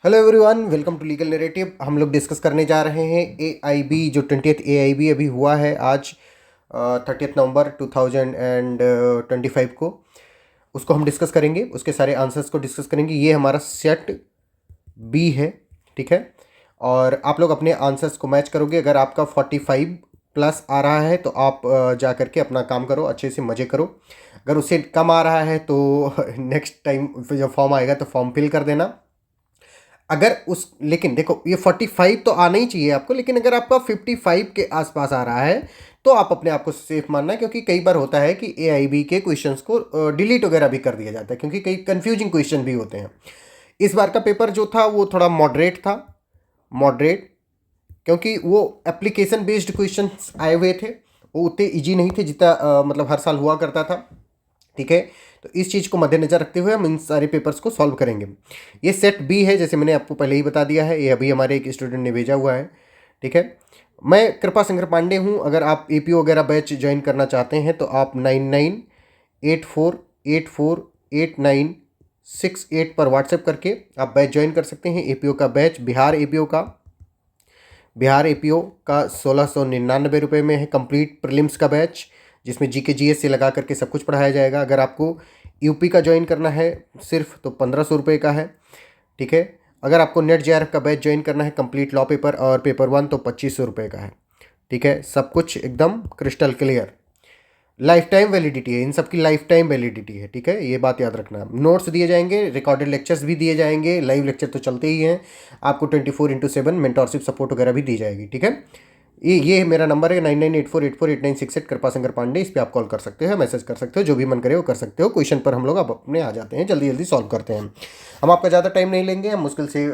Hello everyone, welcome to legal narrative. हम लोग discuss करने जा रहे हैं AIB, जो 20th AIB अभी हुआ है आज 30 नवंबर 2025 को। उसको हम डिस्कस करेंगे, उसके सारे आंसर्स को डिस्कस करेंगे। ये हमारा सेट बी है, ठीक है। और आप लोग अपने आंसर्स को मैच करोगे। अगर आपका 45 प्लस आ रहा है तो आप जा करके अपना काम करो, अच्छे से मज़े करो। अगर उससे कम आ रहा है तो नेक्स्ट टाइम जब फॉर्म आएगा तो फॉर्म फिल कर देना। अगर उस लेकिन देखो, ये 45 तो आना ही चाहिए आपको, लेकिन अगर आपका 55 के आसपास आ रहा है तो आप अपने आप को सेफ मानना है, क्योंकि कई बार होता है कि AIB के क्वेश्चंस को डिलीट वगैरह भी कर दिया जाता है, क्योंकि कई कंफ्यूजिंग क्वेश्चन भी होते हैं। इस बार का पेपर जो था वो थोड़ा मॉडरेट था, मॉडरेट, क्योंकि वो एप्लीकेशन बेस्ड क्वेश्चन आए हुए थे। वो उतने ईजी नहीं थे जितना मतलब हर साल हुआ करता था, ठीक है। तो इस चीज़ को मद्देनजर रखते हुए हम इन सारे पेपर्स को सॉल्व करेंगे। ये सेट बी है, जैसे मैंने आपको पहले ही बता दिया है। ये अभी हमारे एक स्टूडेंट ने भेजा हुआ है, ठीक है। मैं कृपा शंकर पांडे हूँ। अगर आप APO वगैरह बैच ज्वाइन करना चाहते हैं तो आप 9984848968 पर व्हाट्सएप करके आप बैच ज्वाइन कर सकते हैं। APO का बैच, बिहार APO का 1699 में है। कंप्लीट प्रीलिम्स का बैच, जिसमें GK GS से लगा करके सब कुछ पढ़ाया जाएगा। अगर आपको UP का ज्वाइन करना है सिर्फ, तो 1500 का है, ठीक है। अगर आपको नेट JRF का बैच ज्वाइन करना है, कंप्लीट लॉ पेपर और पेपर 1, तो 2500 का है, ठीक है। सब कुछ एकदम crystal clear. Life time validity है, इन सब की लाइफ टाइम वैलिडिटी है, ठीक है। ये बात याद रखना। नोट्स दिए जाएंगे, रिकॉर्डेड लेक्चर्स भी दिए जाएंगे, लाइव लेक्चर तो चलते ही हैं। आपको 24/7 मेंटोरशिप सपोर्ट वगैरह भी दी जाएगी, ठीक है। ये मेरा नंबर है 9984848968, कृपा शंकर पांडे। इस पर आप कॉल कर सकते हो, मैसेज कर सकते हो, जो भी मन करे वो कर सकते हो। क्वेश्चन पर हम लोग अब अपने आ जाते हैं, जल्दी जल्दी सॉल्व करते हैं। हम आपका ज़्यादा टाइम नहीं लेंगे, हम मुश्किल से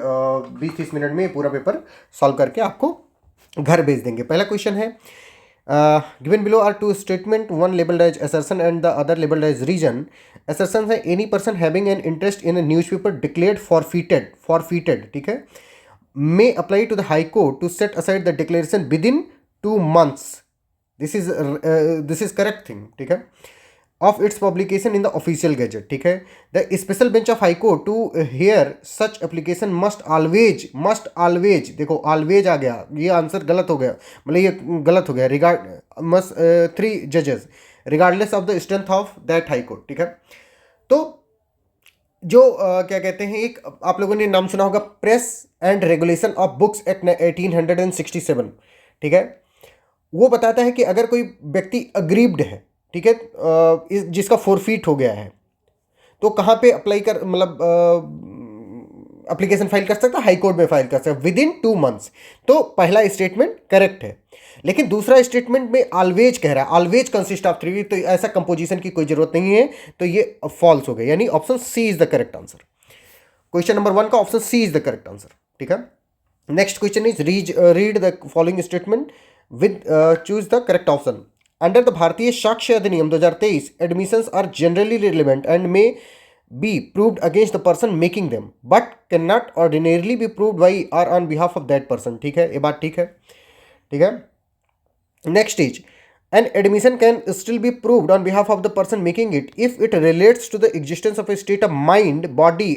20-30 मिनट में पूरा पेपर सॉल्व करके आपको घर भेज देंगे। पहला क्वेश्चन है, given below are two statement, one labeled as assertion and the other labeled as reason. Assertion है any person having an interest in a newspaper declared forfeited, ठीक है, may apply to the high court to set aside the declaration within 2 months. This is correct thing, ठीक है, of its publication in the official gazette, ठीक है। The special bench of high court to hear such application must always, देखो always आ गया, ये answer गलत हो गया, मतलब ये गलत हो गया। must 3 judges regardless of the strength of that high court, ठीक है। तो जो क्या कहते हैं, एक आप लोगों ने नाम सुना होगा, press and regulation of books act 1867, ठीक है। वो बताता है कि अगर कोई व्यक्ति अग्रीव्ड है, ठीक है, जिसका फोरफीट हो गया है, तो कहाँ पे अप्लाई कर, मतलब एप्लीकेशन फाइल कर सकता है, हाई कोर्ट में फाइल कर सकता है विदिन 2 मंथ्स। तो पहला स्टेटमेंट करेक्ट है, लेकिन दूसरा स्टेटमेंट में ऑलवेज कह रहा है, ऑलवेज कंसिस्ट ऑफ 3, तो ऐसा कंपोजिशन की कोई जरूरत नहीं है, तो ये फॉल्स हो गया, यानी option C is the correct answer. Question number 1 का option C is the correct answer, ठीक है। Next question is read the following statement with choose the correct option. Under the Bharatiya Sakshya Adhiniyam 2023, admissions are generally relevant and may be proved against the person making them, but can not ordinarily be proved by or on behalf of that person, ठीक है। ये बात ठीक है, ठीक है। Next is, an admission can still be proved on behalf of the person making it if it relates to the existence of a state of mind, body,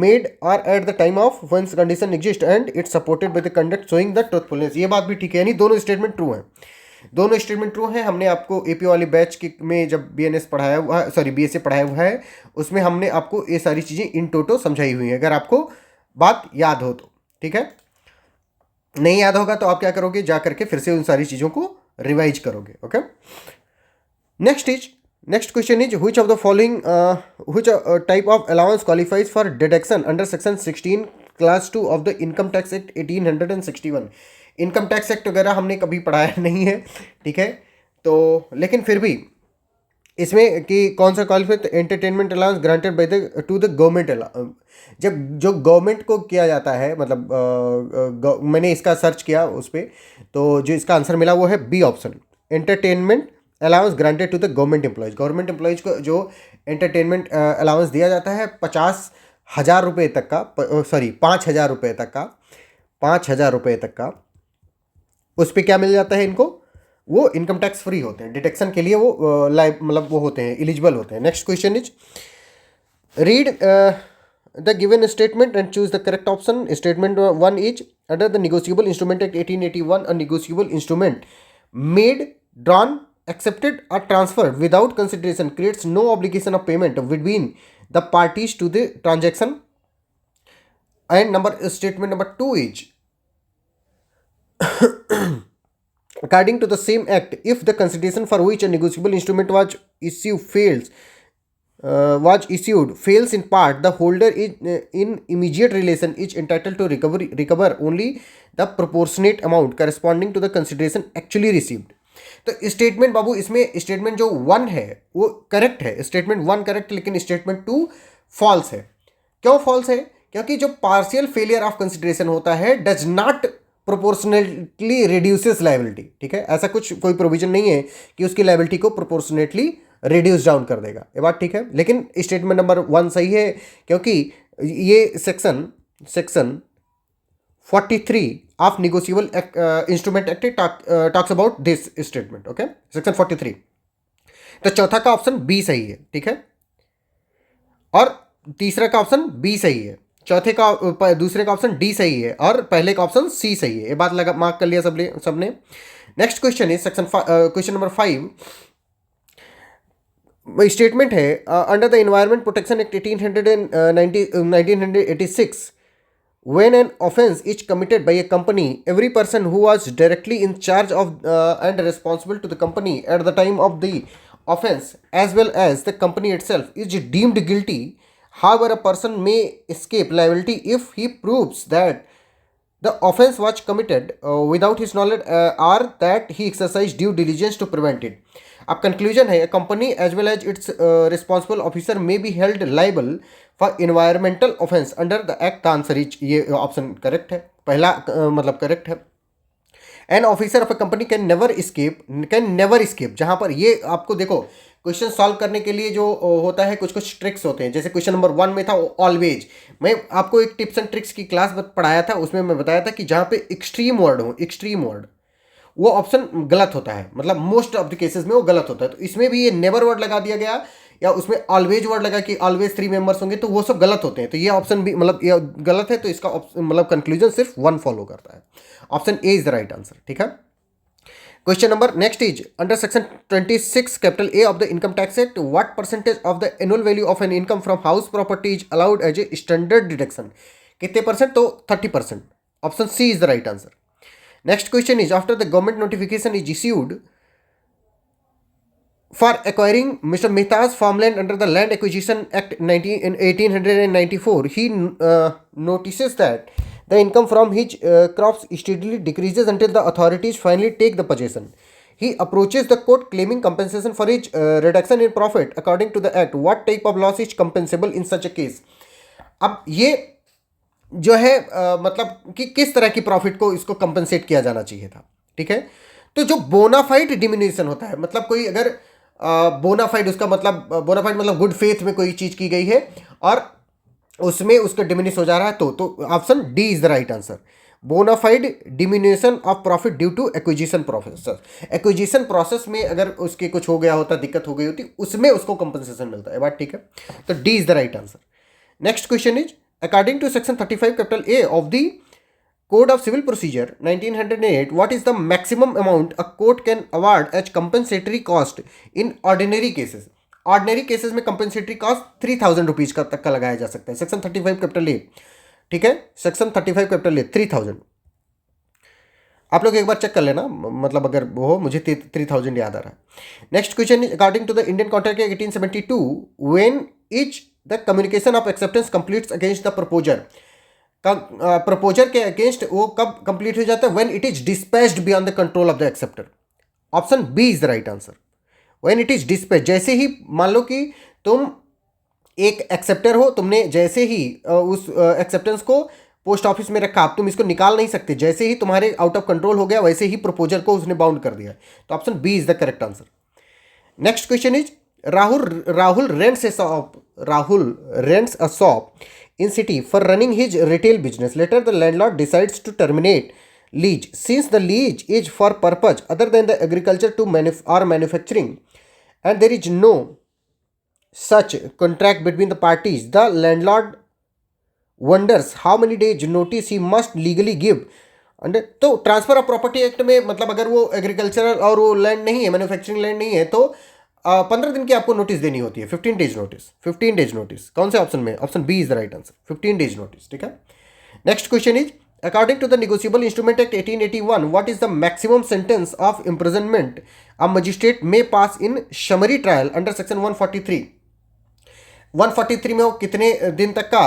made or at the time of one's condition exist and it's supported by the conduct showing the truthfulness। ये बात भी ठीक है, यानी दोनों statement true हैं, दोनों statement true हैं। हमने आपको APO वाली बैच के में जब BNS पढ़ाया हुआ, सॉरी BSA पढ़ाया हुआ है, उसमें हमने आपको ये सारी चीज़ें इन टोटो समझाई हुई हैं, अगर आपको बात याद हो तो, ठीक है। नहीं याद होगा तो आप क्या करोगे, जा करके फिर से उन सारी चीज़ों को रिवाइज करोगे, okay. Next question is, which of the following which type of allowance qualifies for deduction under section 16 class 2 of the income tax act 1861। Income tax act वगैरह हमने कभी पढ़ाया नहीं है, ठीक है, तो लेकिन फिर भी इसमें कि कौन सा क्वालिफाई, तो entertainment allowance granted by the two the government. जब जो गवर्नमेंट को किया जाता है, मतलब मैंने इसका सर्च किया उस पर, तो जो इसका आंसर मिला वो है B option, entertainment allowance granted to the government employees. Government employees को जो एंटरटेनमेंट अलाउंस दिया जाता है 50,000 रुपये तक का, सॉरी 5,000 रुपये तक का, 5,000 रुपये तक का, उस पर क्या मिल जाता है इनको, वो इनकम टैक्स फ्री होते हैं, डिडक्शन के लिए वो मतलब वो होते हैं, एलिजिबल होते हैं। Next question is, read the given statement and choose the correct option. Statement 1 is under the Negotiable Instrument Act 1881, a negotiable instrument made, drawn, accepted or transferred without consideration creates no obligation of payment between the parties to the transaction. And statement number 2 is according to the same act, if the consideration for which a negotiable instrument was issued fails in part, the holder is in immediate relation is entitled to recover only the proportionate amount corresponding to the consideration actually received. तो statement बाबू इसमें statement जो 1 है वो correct है, statement 1 correct, लेकिन statement 2 false है. क्यों false है? क्योंकि जो पार्शियल फेलियर ऑफ कंसिडरेशन होता है does not proportionately reduces liability. ठीक है, ऐसा कुछ कोई प्रोविजन नहीं है कि उसकी लायबिलिटी को प्रोपोर्शनेटली रिड्यूस डाउन कर देगा. ये बात ठीक है, लेकिन स्टेटमेंट नंबर 1 सही है क्योंकि ये section 43 of negotiable instrument act talks about this statement. Okay, section 43. तो चौथा का ऑप्शन बी सही है. ठीक है, और तीसरा का ऑप्शन बी सही है, दूसरे का ऑप्शन डी सही है और पहले का ऑप्शन सी सही है. ये बात लगा मार्क कर लिया सबने. नेक्स्ट क्वेश्चन है क्वेश्चन नंबर 5. स्टेटमेंट है under the environment protection act 1986 when an offense is committed by a company, every person who was directly in charge of and responsible to the company at the time of the offense as well as the company itself is deemed guilty. However, a person may escape liability if he proves that the offense was committed without his knowledge or that he exercised due diligence to prevent it. अब conclusion है, company as well as its responsible officer may be held liable for environmental offence under the act. Answer is ये option correct है, पहला मतलब correct है. An officer of a company can never escape. जहां पर ये आपको देखो क्वेश्चन सॉल्व करने के लिए जो होता है कुछ ट्रिक्स होते हैं. जैसे क्वेश्चन नंबर 1 में था ऑलवेज. मैं आपको एक टिप्स एंड ट्रिक्स की क्लास पढ़ाया था, उसमें मैं बताया था कि जहां पे एक्सट्रीम वर्ड वो ऑप्शन गलत होता है, मतलब मोस्ट ऑफ द केसेस में वो गलत होता है. तो इसमें भी ये नेवर वर्ड लगा दिया गया या उसमें ऑलवेज वर्ड लगा कि ऑलवेज 3 मेंबर्स होंगे, तो वो सब गलत होते हैं. तो ये ऑप्शन भी मतलब ये गलत है, तो इसका मतलब कंक्लूजन सिर्फ 1 फॉलो करता है. Option A is the right answer. ठीक है. Question number next is under section 26 capital A of the income tax act what percentage of the annual value of an income from house property is allowed as a standard deduction. कितने percent? तो 30%. Option C is the right answer. Next question is after the government notification is issued for acquiring Mr. Mehta's farmland under the Land Acquisition Act 1894, he notices that the income from his crops steadily decreases until the authorities finally take the possession. He approaches the court claiming compensation for his reduction in profit according to the act. What type of loss is compensable in such a case? अब ये जो है मतलब कि किस तरह की profit को इसको कंपनसेट किया जाना चाहिए था. ठीक है, तो जो बोनाफाइड डिमिन्यूशन होता है, मतलब कोई अगर बोनाफाइड उसका मतलब बोनाफाइड मतलब गुड फेथ में कोई चीज़ की गई है और उसमें उसका डिमिनिश हो जा रहा है, तो option D is the right answer. Bonafide diminution of profit due to acquisition process. Acquisition process में अगर उसके कुछ हो गया होता, दिक्कत हो गई होती, उसमें उसको कंपनसेशन मिलता है. बात ठीक है, तो D is the right answer. Next question is according to section 35 capital A of the Code of Civil Procedure 1908, what is the maximum amount a court can award as compensatory cost in ordinary cases? Ordinary cases में compensatory cost 3000 rupees का तक का लगाया जा सकता है. Section 35 capital A. ठीक है, सेक्शन 35 कैपिटल ए 3000. आप लोग एक बार चेक कर लेना, मतलब अगर वो हो, मुझे 3000 याद आ रहा है. Next question is according to the Indian contract act 1872 when is the communication of acceptance completes against the proposer. Proposer के अगेंस्ट वो कब कंप्लीट हो जाता है? When it is dispatched beyond the control of the acceptor. Option B is the right answer. When it is dispatch, जैसे ही मान लो कि तुम एक एक्सेप्टर हो, तुमने जैसे ही उस एक्सेप्टेंस को पोस्ट ऑफिस में रखा, अब तुम इसको निकाल नहीं सकते, जैसे ही तुम्हारे आउट ऑफ कंट्रोल हो गया वैसे ही प्रपोजर को उसने बाउंड कर दिया. तो option B is the correct answer. Next question is Rahul rents a shop in city for running his retail business. Later, the landlord decides to terminate lease. Since the lease is for purpose other than the agriculture to or manufacturing, and there is no such contract between the parties, the landlord wonders how many days notice he must legally give under. तो transfer of property act में मतलब अगर वो agricultural और वो land नहीं है, manufacturing land नहीं है, तो 15 दिन की आपको नोटिस देनी होती है, 15 डेज नोटिस, 15 डेज नोटिस। कौन से ऑप्शन में? Option B is the right answer, 15 days notice. ठीक है। Next question is according to the negotiable instrument act 1881 what is the maximum sentence of imprisonment a magistrate may pass in summary trial under section 143। 143 में वो कितने दिन तक का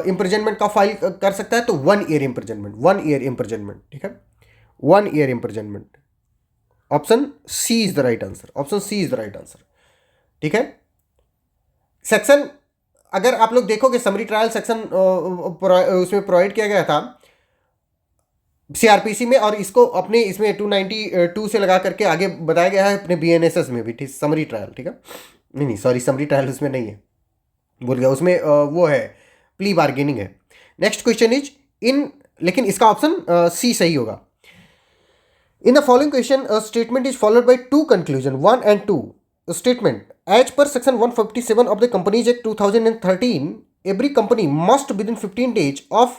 imprisonment का file कर सकता है? तो 1 ईयर इम्प्रिजनमेंट, 1 ईयर इम्प्रिजनमेंट। ठीक है, 1 year imprisonment. Option C is the right answer, option C is the right answer. ठीक है। सेक्शन अगर आप लोग देखोगे समरी ट्रायल सेक्शन उसमें प्रोवाइड किया गया था सीआरपीसी में, और इसको अपने इसमें 292 से लगा करके आगे बताया गया है अपने बीएनएसएस में भी। ठीक, समरी ट्रायल। ठीक है, नहीं सॉरी, समरी ट्रायल उसमें नहीं है, भूल गया, उसमें वो है प्ली बार्गेनिंग है। नेक्स्ट क्वेश्चन इज इन, लेकिन इसका ऑप्शन सी सही होगा। In the following question statement is followed by two conclusion 1 and 2 statement as per section 157 of the Companies Act 2013 every company must within 15 days of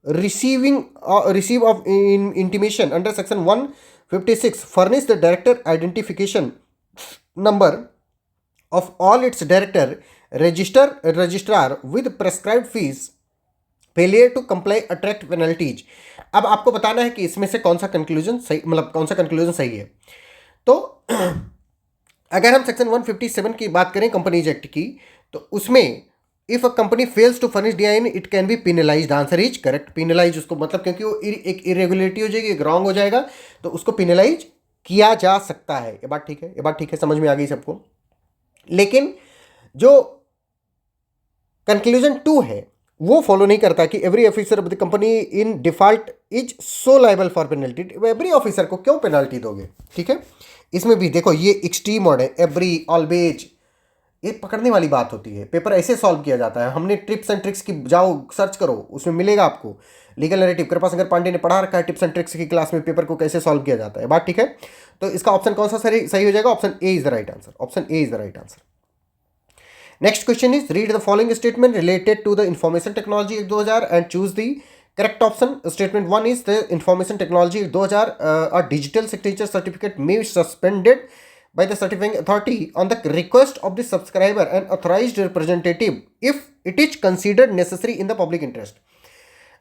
receive of intimation under section 156 furnish the director identification number of all its director registrar with prescribed fees failure to comply attract penalties. अब आपको बताना है कि इसमें से कौन सा conclusion सही, मतलब कौन सा कंक्लूजन सही है। तो अगर हम सेक्शन 157 की बात करें कंपनीज एक्ट की, तो उसमें if a company fails to furnish DIN it can be penalised. Answer is correct, penalise उसको मतलब क्योंकि वो एक इरेगुलरिटी हो जाएगी, एक रॉन्ग हो जाएगा, तो उसको पिनलाइज किया जा सकता है। ये बात ठीक है, ये बात ठीक है, समझ में आ गई सबको। लेकिन जो कंक्लूजन 2 है वो फॉलो नहीं करता कि every officer of the company in default is so liable for penalty. Every officer को क्यों पेनल्टी दोगे? ठीक है, इसमें भी देखो ये एक्सट्रीम वर्ड है, एवरी, ऑलवेज, ये पकड़ने वाली बात होती है। पेपर ऐसे सॉल्व किया जाता है। हमने टिप्स एंड ट्रिक्स की, जाओ सर्च करो, उसमें मिलेगा आपको लीगल नैरेटिव। कृपाशंकर पांडे ने पढ़ा रखा है टिप्स एंड ट्रिक्स की क्लास में, पेपर को कैसे सॉल्व किया जाता है। बात ठीक है। तो इसका ऑप्शन कौन सा सही हो जाएगा? Option A is the right answer, option A is the right answer. Next question is read the following statement related to the Information Technology Act 2000 and choose the correct option. Statement 1 is the Information Technology Act 2000 a digital signature certificate may be suspended by the certifying authority on the request of the subscriber and authorized representative if it is considered necessary in the public interest.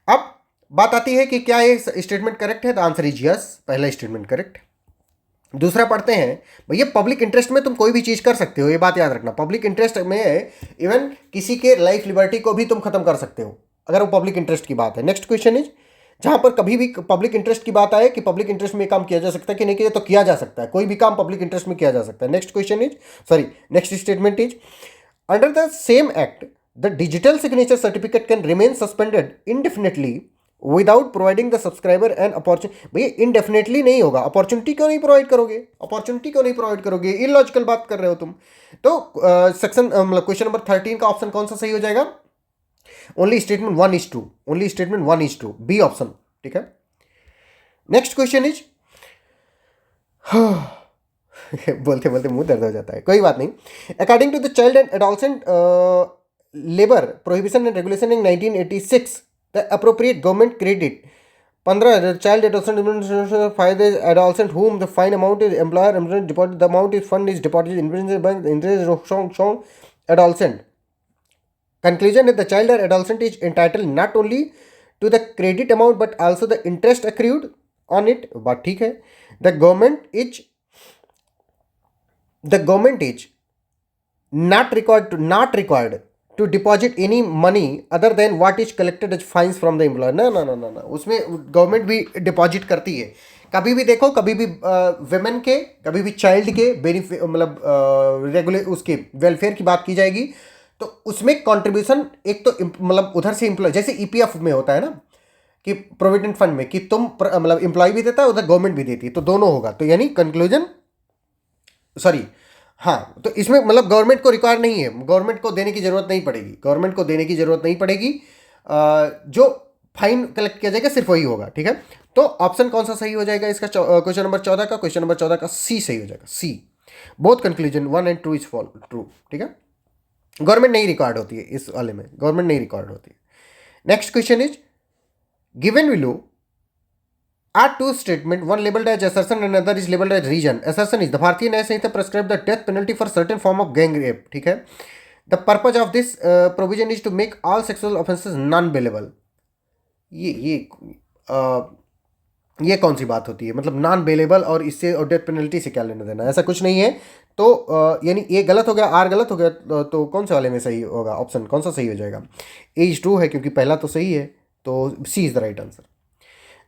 अब बात आती है कि क्या ये statement correct है? तो answer is yes, पहला स्टेटमेंट करेक्ट। दूसरा पढ़ते हैं, भैया पब्लिक इंटरेस्ट में तुम कोई भी चीज़ कर सकते हो, ये बात याद रखना। पब्लिक इंटरेस्ट में इवन किसी के लाइफ लिबर्टी को भी तुम खत्म कर सकते हो अगर वो पब्लिक इंटरेस्ट की बात है। नेक्स्ट क्वेश्चन इज जहां पर कभी भी पब्लिक इंटरेस्ट की बात आए कि पब्लिक इंटरेस्ट में काम किया जा सकता है कि नहीं किया, तो किया जा सकता है, कोई भी काम पब्लिक इंटरेस्ट में किया जा सकता है। Next question is next statement is under the same act the digital signature certificate can remain suspended indefinitely without providing the subscriber and opportunity. भैया इनडेफिनेटली नहीं होगा, अपॉर्चुनिटी क्यों नहीं प्रोवाइड करोगे? अपॉर्चुनिटी क्यों नहीं प्रोवाइड करोगे? इलॉजिकल बात कर रहे हो तुम। तो सेक्शन मतलब क्वेश्चन नंबर 13 का ऑप्शन कौन सा सही हो जाएगा? Only statement 1 is true, only statement 1 is true, B option. ठीक है। नेक्स्ट क्वेश्चन इज बोलते बोलते मुंह दर्द हो जाता है, कोई बात नहीं। According to the child and adolescent labour prohibition and regulation in 1986 the appropriate government credit 15 the child adolescent 5 adolescent whom the fine amount is employer deposit the amount is fund is deposited in the bank the interest is shown adolescent conclusion is the child or adolescent is entitled not only to the credit amount but also the interest accrued on it। बात ठीक है। the government is not required to deposit any money other than what is collected as fines from the employer। ना ना ना ना ना, उसमें government भी डिपॉजिट करती है। कभी भी देखो, कभी भी वेमेन के, कभी भी चाइल्ड के बेनिफिट मतलब रेगुलर उसके वेलफेयर की बात की जाएगी, तो उसमें कंट्रीब्यूशन एक तो मतलब उधर से एम्प्लॉय, जैसे EPF में होता है ना कि प्रोविडेंट फंड में कि तुम मतलब एम्प्लॉय भी देता है, उधर गवर्नमेंट भी देती है, तो दोनों होगा। तो यानी कंक्लूजन हाँ, तो इसमें मतलब गवर्नमेंट को रिक्वायर नहीं है, गवर्नमेंट को देने की जरूरत नहीं पड़ेगी, गवर्नमेंट को देने की जरूरत नहीं पड़ेगी। जो फाइन कलेक्ट किया जाएगा सिर्फ वही होगा। ठीक है। तो ऑप्शन कौन सा सही हो जाएगा इसका? क्वेश्चन नंबर 14 का, क्वेश्चन नंबर 14 का सी सही हो जाएगा, C. Both conclusion 1 and 2 is true. ठीक है। गवर्नमेंट नहीं रिक्वायर्ड होती है इस वाले में, गवर्नमेंट नहीं रिक्वायर्ड होती है। Next question is given below are two statement, one labeled as assertion and another is labeled as reason. Assertion is the भारतीय न्याय संहिता prescribe the death penalty for certain form of gang rape. ठीक है. The purpose of this provision is to make all sexual offenses non bailable. ये कौन सी बात होती है, मतलब non bailable और इससे और डेथ पेनल्टी से क्या लेना देना, ऐसा कुछ नहीं है. तो यानी ए गलत हो गया, आर गलत हो गया, तो कौन से वाले में सही होगा, ऑप्शन कौन सा सही हो जाएगा, ए इज ट्रू है क्योंकि पहला तो सही है, तो C is the right answer.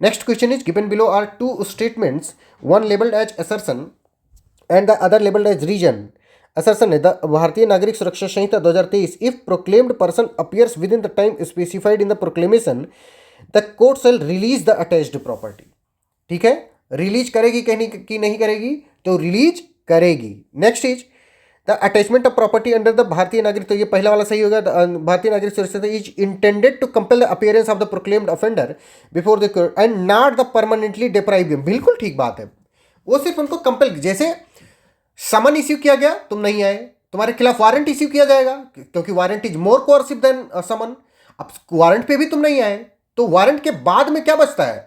Next question is given below are two statements, one labeled as assertion and the other labeled as reason. Assertion है the भारतीय Nagarik Suraksha Sanhita 2023 if proclaimed person appears within the time specified in the proclamation the court shall release the attached property. ठीक है, release करेगी कि नहीं करेगी, तो release करेगी. Next is the attachment of property under the Bharatiya नागरिक, तो ये पहला वाला सही होगा. Bharatiya Nagarik Suraksha is intended to compel the appearance of the proclaimed offender before the court and not the permanently deprive him. बिल्कुल ठीक बात है, वो सिर्फ उनको कंपेल, जैसे समन इश्यू किया गया, तुम नहीं आए, तुम्हारे खिलाफ वारंट इश्यू किया जाएगा क्योंकि warrant is more coercive than summon. अब वारंट पे भी तुम नहीं आए, तो वारंट के बाद में क्या बचता है,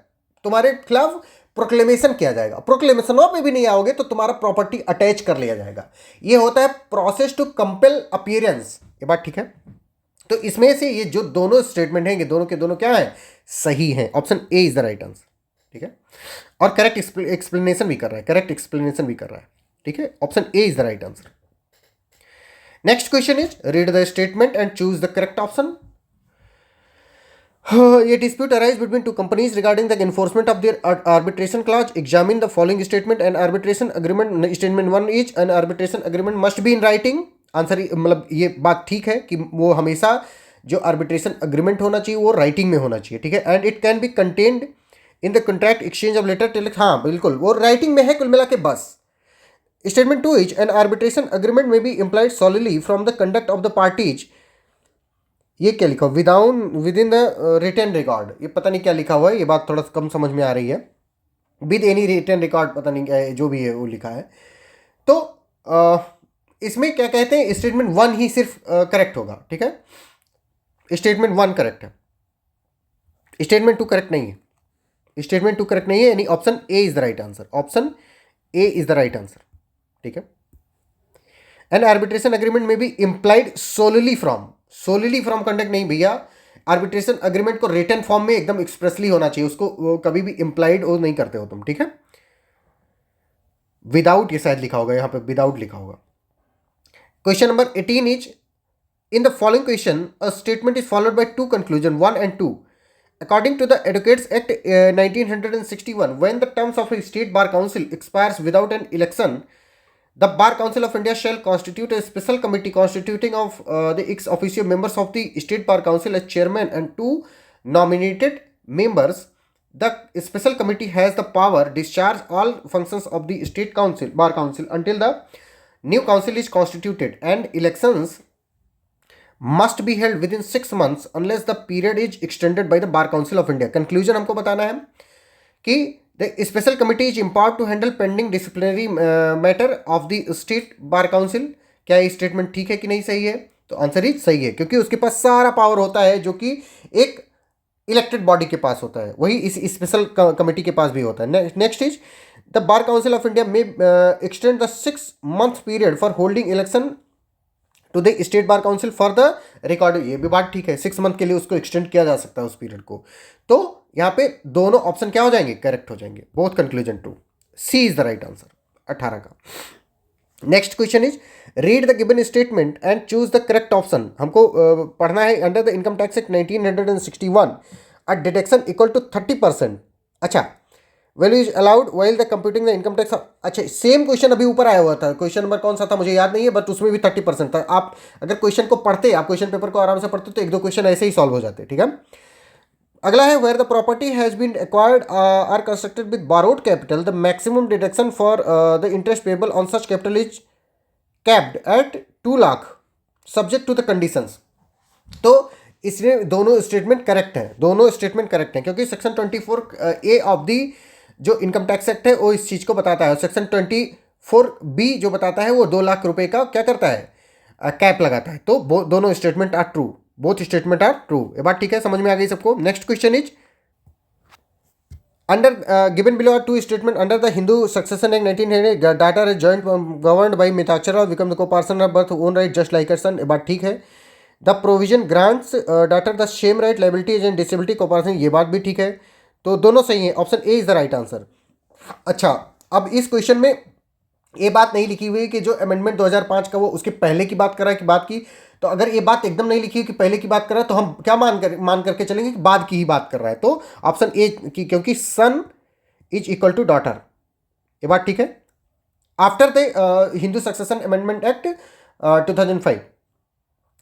तुम्हारे खिलाफ प्रोक्लेमेशन किया जाएगा. प्रोक्लेमेशनों पे भी नहीं आओगे तो तुम्हारा प्रॉपर्टी अटैच कर लिया जाएगा. ये होता है प्रोसेस टू कंपेल अपीयरेंस. ये बात ठीक है. तो इसमें से ये जो दोनों स्टेटमेंट हैं, ये दोनों के दोनों क्या है, सही हैं. Option A is the right answer. ठीक है, और करेक्ट एक्सप्लेनेशन भी कर रहा है, करेक्ट एक्सप्लेनेशन भी कर रहा है. ठीक है, option A is the right answer. Next question is read the statement and choose the correct option. A dispute arises between two companies regarding the enforcement of their arbitration clause. Examine the following statement and arbitration agreement. Statement 1 is an arbitration agreement must be in writing. Answer मतलब ये बात ठीक है कि वो हमेशा जो arbitration agreement होना चाहिए वो writing में होना चाहिए. ठीक है, and it can be contained in the contract exchange of letter till. हाँ बिल्कुल, वो writing में है कुल मिला के बस. Statement 2 is an arbitration agreement may be implied solely from the conduct of the parties. ये क्या लिखा, within the written record, ये पता नहीं क्या लिखा हुआ है, ये बात थोड़ा कम समझ में आ रही है. विद एनी रिटन रिकॉर्ड पता नहीं क्या है, जो भी है वो लिखा है. तो इसमें क्या कहते हैं, स्टेटमेंट 1 ही सिर्फ करेक्ट होगा. ठीक है, स्टेटमेंट 1 करेक्ट है, स्टेटमेंट 2 करेक्ट नहीं है. स्टेटमेंट 2 करेक्ट नहीं है, यानी option A is the right answer. Option A is the right answer. ठीक है, एन आर्बिट्रेशन एग्रीमेंट में भी इम्प्लाइड सोलली फ्रॉम कंडक्ट नहीं भैया. आर्बिट्रेशन एग्रीमेंट को रिटन फॉर्म में एकदम एक्सप्रेसली होना चाहिए, उसको कभी भी इम्प्लाइड वो नहीं करते हो तुम. ठीक है, विदाउट ये शायद लिखा होगा, यहां पे विदाउट लिखा होगा. Question number 18 is in the following question a statement is followed by two conclusion 1 and 2. According to the Advocates Act 1961, when the terms of a state bar council expires without an election, the Bar Council of India shall constitute a special committee constituting of the ex officio members of the State Bar Council as chairman and 2 nominated members. The special committee has the power to discharge all functions of the State Bar Council until the new council is constituted, and elections must be held within 6 months unless the period is extended by the Bar Council of India. Conclusion हमको बताना है कि the special committee is empowered to handle pending disciplinary matter of the state bar council. क्या ये statement ठीक है कि नहीं सही है, तो आंसर इज सही है, क्योंकि उसके पास सारा पावर होता है जो कि एक इलेक्टेड बॉडी के पास होता है, वही इस स्पेशल कमेटी के पास भी होता है. Next is the Bar Council of India may extend the 6 month period for holding election to the state bar council for the record. ये भी बात ठीक है, 6 month के लिए उसको एक्सटेंड किया जा सकता है उस पीरियड को. तो यहाँ पे दोनों ऑप्शन क्या हो जाएंगे, करेक्ट हो जाएंगे. Both conclusion true. C is the right answer 18 का. Next question is read the given statement and choose the correct option. हमको पढ़ना है under the income tax act 1961 a deduction equal to 30%. अच्छा, value is allowed while the computing the income tax. अच्छा, same question अभी ऊपर आया हुआ था, क्वेश्चन नंबर कौन सा था मुझे याद नहीं है, बट उसमें भी 30% था. आप अगर क्वेश्चन को पढ़ते, आप क्वेश्चन पेपर को आराम से पढ़ते तो 1-2 क्वेश्चन ऐसे ही सॉल्व हो जाते. ठीक है, अगला है where the property has been acquired or constructed with borrowed capital the maximum deduction for the interest payable on such capital is capped at 2 lakh subject to the conditions. तो इसमें दोनों स्टेटमेंट करेक्ट हैं, दोनों स्टेटमेंट करेक्ट हैं, क्योंकि section 24A of the जो income tax act है वो इस चीज़ को बताता है. सेक्शन 24B जो बताता है वो 2 लाख रुपए का क्या करता है, कैप लगाता है. तो दोनों statement are true. Both statement are true. ये बात ठीक है, समझ में आ गई सबको। Next question is under given below are two statements under the Hindu Succession Act 1900 daughter is joint governed by Mitachara become the co-person of birth own right just like her son। ये बात ठीक है। the provision grants daughter the same right liability and disability co-person, ये बात भी ठीक है। तो दोनों सही है, option A is the right answer. अच्छा, अब इस क्वेश्चन में ये बात नहीं लिखी हुई कि जो अमेंडमेंट 2005 का वो उसके पहले की बात कर रहा है कि बाद की। तो अगर ये बात एकदम नहीं लिखी हुई कि पहले की बात कर रहा है तो हम क्या मान करके चलेंगे कि बाद की ही बात कर रहा है। तो ऑप्शन ए की, क्योंकि son is equal to daughter, ये बात ठीक है। After the Hindu succession amendment act 2005।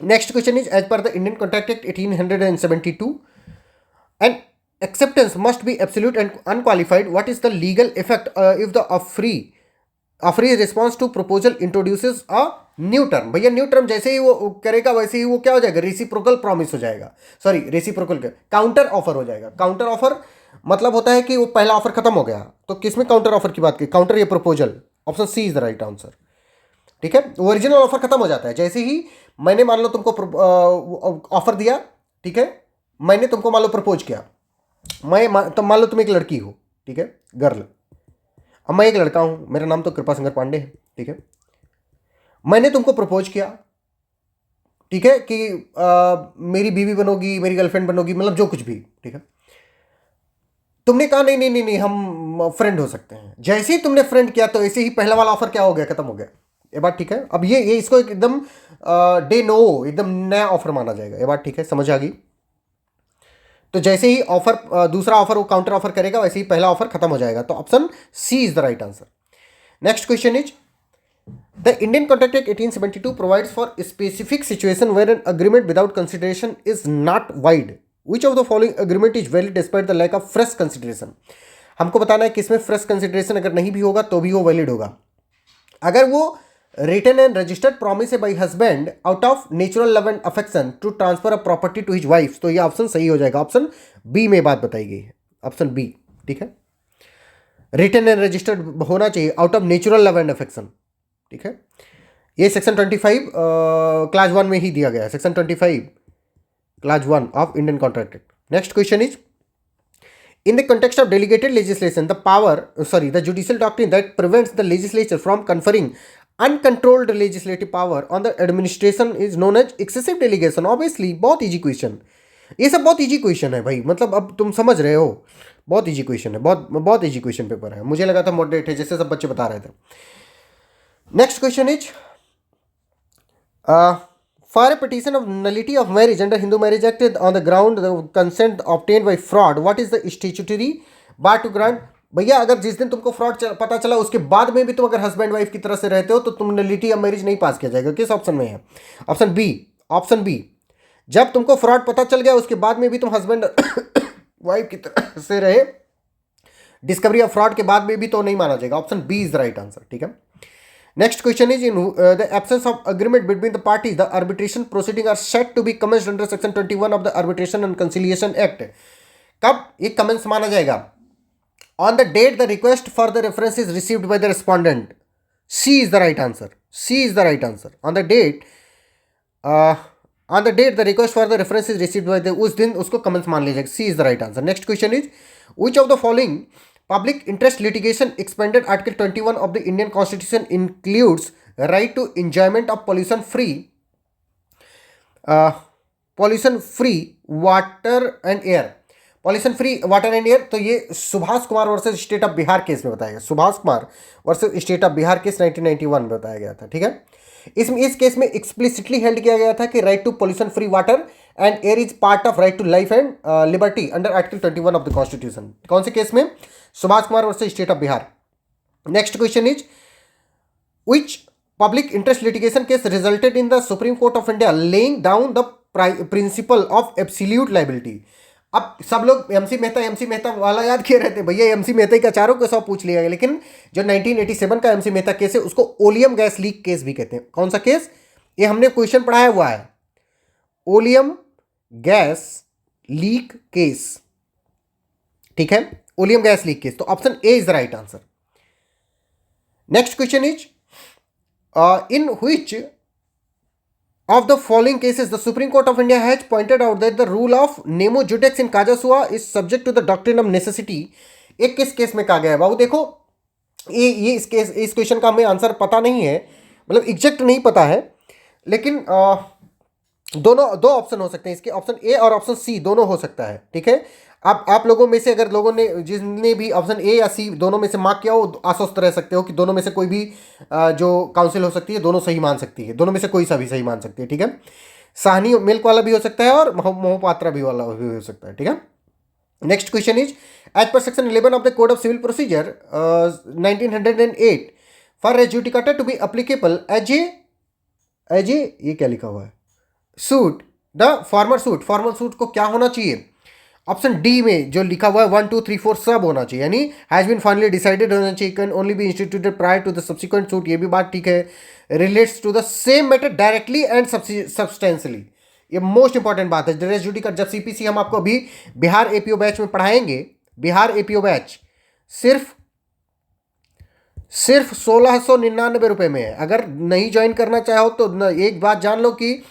Next question is as per the Indian contract act 1872 and acceptance must be absolute and unqualified. What is the legal effect if the offeree response to proposal introduces a new term? भैया new term जैसे ही वो करेगा वैसे ही वो क्या हो जाएगा, reciprocal promise हो जाएगा, सॉरी रेसिप्रोकल काउंटर ऑफर हो जाएगा। काउंटर ऑफर मतलब होता है कि वो पहला ऑफर खत्म हो गया, तो किसमें काउंटर ऑफर की बात की, काउंटर या proposal, option C is the right answer. ठीक है, ओरिजिनल ऑफर खत्म हो जाता है जैसे ही मैंने मान लो तुमको ऑफर दिया, ठीक है, मैंने तुमको मान लो प्रपोज किया, तो मान लो तुम एक लड़की हो, ठीक है, गर्ल। अब मैं एक लड़का हूं, मेरा नाम तो कृपा शंकर पांडे है, ठीक है। मैंने तुमको प्रपोज किया, ठीक है, कि मेरी बीवी बनोगी, मेरी गर्लफ्रेंड बनोगी, मतलब जो कुछ भी, ठीक है। तुमने कहा नहीं नहीं नहीं नहीं हम फ्रेंड हो सकते हैं। जैसे ही तुमने फ्रेंड किया तो ऐसे ही पहला वाला ऑफर क्या हो गया, खत्म हो गया। ये बात ठीक है। अब ये इसको एकदम डे नो, एकदम नया ऑफर माना जाएगा। ये बात ठीक है, समझ आ गई। तो जैसे ही ऑफर दूसरा ऑफर वो काउंटर ऑफर करेगा वैसे ही पहला ऑफर खत्म हो जाएगा। तो option C is the right answer. Next question is the Indian contract act 1872 provides for specific situation where an agreement without consideration is not void. Which of the following agreement is valid despite the lack of fresh consideration. हमको बताना है कि इसमें fresh consideration अगर नहीं भी होगा तो भी वो वैलिड होगा। अगर वो written and registered promise by husband out of natural love and affection to transfer a property to his wife, तो ये ऑप्शन सही हो जाएगा। ऑप्शन बी में बात बताई गई है, ऑप्शन बी, ठीक है। रिटन एंड रजिस्टर्ड होना चाहिए out of natural love and affection, ठीक है। ये सेक्शन 25 क्लास 1 में ही दिया गया है, section 25 class 1 of Indian contract act. Next question is in the context of delegated legislation the judicial doctrine that prevents the legislature from conferring uncontrolled legislative power on the administration is known as excessive delegation। obviously बहुत easy question, ये सब बहुत easy question है भाई, मतलब अब तुम समझ रहे हो, बहुत इजी क्वेश्चन है, बहुत इजी क्वेश्चन पेपर है। मुझे लगा था मॉडरेट है जैसे सब बच्चे बता रहे थे। Next question is for a petition of nullity of marriage under Hindu Marriage Act on the ground the consent obtained by fraud, what is the statutory bar to grant? भैया अगर जिस दिन तुमको फ्रॉड पता चला उसके बाद में भी तुम अगर हस्बैंड वाइफ की तरह से रहते हो तो तुम नलिटी ऑफ मैरिज नहीं पास किया जाएगा। किस ऑप्शन में है? Option B, option B. जब तुमको फ्रॉड पता चल गया उसके बाद में भी तुम हस्बैंड वाइफ की तरह से रहे, डिस्कवरी ऑफ फ्रॉड के बाद में भी तो नहीं माना जाएगा। Option B is the right answer, ठीक है। Next question is in the absence of agreement between the parties, the arbitration proceeding are set to be commenced under section 21 of the Arbitration and Conciliation Act। कब ये commence माना जाएगा? On the date the request for the reference is received by the respondent। C is the right answer. C is the right answer. On the date the request for the reference is received by the, उस दिन उसको commence मान लीजिएगा। C is the right answer. Next question is which of the following public interest litigation expanded article 21 of the Indian Constitution includes right to enjoyment of pollution free water and air। Pollution free water and air, तो ये Subhash Kumar versus state of Bihar case में बताया गया। Subhash Kumar versus state of Bihar case 1991 में बताया गया था, ठीक है। इस केस में एक्सप्लिसिटली हेल्ड किया गया था कि right to pollution free water and air is part of right to life and liberty under article 21 of the constitution. कौन से केस में? Subhash Kumar versus state of Bihar. Next question is which public interest litigation case resulted in the Supreme Court of India laying down the principle of absolute liability. अब सब लोग MC Mehta वाला याद किए रहते, भैया एमसी मेहता का चारों के 100 पूछ लिया गया, लेकिन जो 1987 का एमसी मेहता केस है उसको ओलियम गैस लीक केस भी कहते हैं। कौन सा केस? ये हमने क्वेश्चन पढ़ाया हुआ है, ओलियम गैस लीक केस, ठीक है, ओलियम गैस लीक केस। तो option A is the right answer. Next question is in which Of the following cases, the Supreme Court of India has pointed out that the rule of nemo judex in Kajasua is subject to the doctrine of necessity. एक किस case में कहा गया है बाबू? देखो ये इस question का हमें आंसर पता नहीं है, मतलब एग्जैक्ट नहीं पता है, लेकिन दोनों दो ऑप्शन हो सकते हैं इसके, ऑप्शन ए और ऑप्शन सी दोनों हो सकता है, ठीक है। अब आप लोगों में से अगर लोगों ने जिसने भी ऑप्शन ए या सी दोनों में से मार्क किया हो, आश्वस्त रह सकते हो कि दोनों में से कोई भी जो काउंसिल हो सकती है दोनों सही मान सकती है, दोनों में से कोई सा भी सही मान सकती है, ठीक है। साहनी मिल्क वाला भी हो सकता है और मोहपात्रा भी वाला भी हो सकता है, ठीक है। Next question is as per section 11 of the code of civil procedure 1908 for res judicata to be applicable as a ये क्या लिखा हुआ है, सूट द फॉर्मल सूट को क्या होना चाहिए? ऑप्शन डी में जो लिखा हुआ है 1 2 3 4 सब होना चाहिए, यानी हैज बीन फाइनली डिसाइडेड होना चाहिए, can only be instituted prior to the subsequent suit, ये भी बात ठीक है। Relates to the same matter directly and substantially, ये मोस्ट इंपॉर्टेंट बात है। रेस जुडिकाटा जब सीपीसी हम आपको अभी बिहार एपीओ बैच में पढ़ाएंगे, बिहार एपीओ बैच सिर्फ 1699 रुपये में है। अगर नहीं ज्वाइन करना चाहो तो एक बात जान लो कि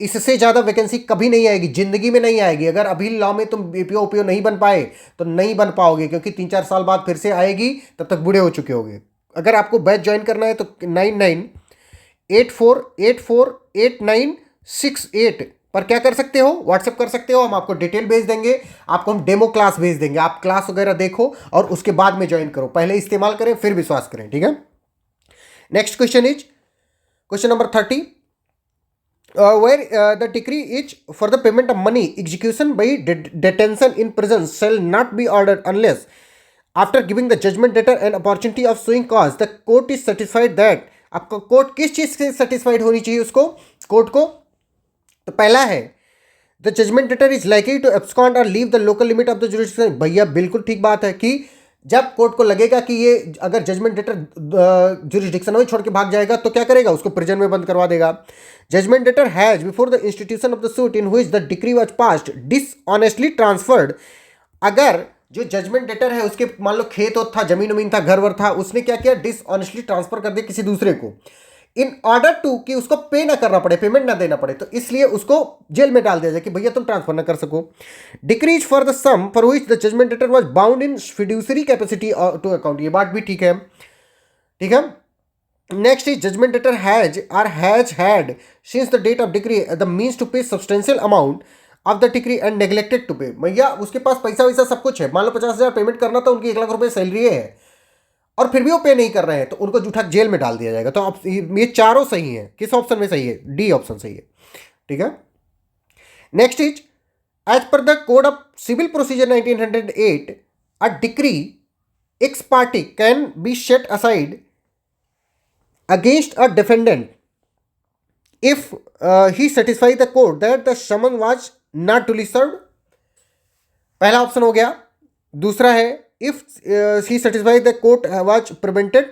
इससे ज़्यादा वैकेंसी कभी नहीं आएगी, जिंदगी में नहीं आएगी। अगर अभी लॉ में तुम एपीओ ओपीओ नहीं बन पाए तो नहीं बन पाओगे, क्योंकि 3-4 साल बाद फिर से आएगी, तब तक बूढ़े हो चुके होगे। अगर आपको बैच ज्वाइन करना है तो 9984848968 पर क्या कर सकते हो, व्हाट्सएप कर सकते हो, हम आपको डिटेल भेज देंगे, आपको हम डेमो क्लास भेज देंगे, आप क्लास वगैरह देखो और उसके बाद में ज्वाइन करो, पहले इस्तेमाल करें फिर विश्वास करें, ठीक है। Next question is question number 30 where the decree is for the payment of money execution by detention in prison shall not be ordered unless after giving the judgment debtor an opportunity of showing cause the court is satisfied that, आपको court किस चीज से satisfied होनी चाहिए उसको, court को? तो पहला है the judgment debtor is likely to abscond or leave the local limit of the jurisdiction. भैया बिल्कुल ठीक बात है कि जब कोर्ट को लगेगा कि ये अगर जजमेंट डेटर जुरिडिक्शन में छोड़ के भाग जाएगा तो क्या करेगा, उसको प्रिजन में बंद करवा देगा। Judgment debtor has before the institution of the suit in which the decree was passed dishonestly transferred, अगर जो जजमेंट डेटर है उसके मान लो खेत था, जमीन वमीन था, घर वर था, उसने क्या किया, डिसऑनेस्टली ट्रांसफर कर दिया किसी दूसरे को, इन ऑर्डर टू कि उसको पे ना करना पड़े, पेमेंट ना देना पड़े, तो इसलिए उसको जेल में डाल दिया जाए कि भैया तुम ट्रांसफर ना कर सको। Decrees for the sum for which the judgment debtor was bound in fiduciary capacity to account, ये बात भी ठीक है, ठीक है। Next is judgment debtor has had since the date of decree the means to pay substantial amount of the decree and neglected to pay, भैया उसके पास पैसा वैसा सब कुछ है, मान लो 50,000 पेमेंट करना था, उनकी 1 लाख रुपए सैलरी है और फिर भी वो पे नहीं कर रहे हैं, तो उनको जूठा जेल में डाल दिया जाएगा। तो ये चारों सही है, किस ऑप्शन में सही है, डी ऑप्शन सही है, ठीक है। Next is as per the code of civil procedure 1908 a decree ex parte can be set aside against a defendant if he satisfy the court that the summon was not duly served, पहला ऑप्शन हो गया। दूसरा है if he satisfied the court was prevented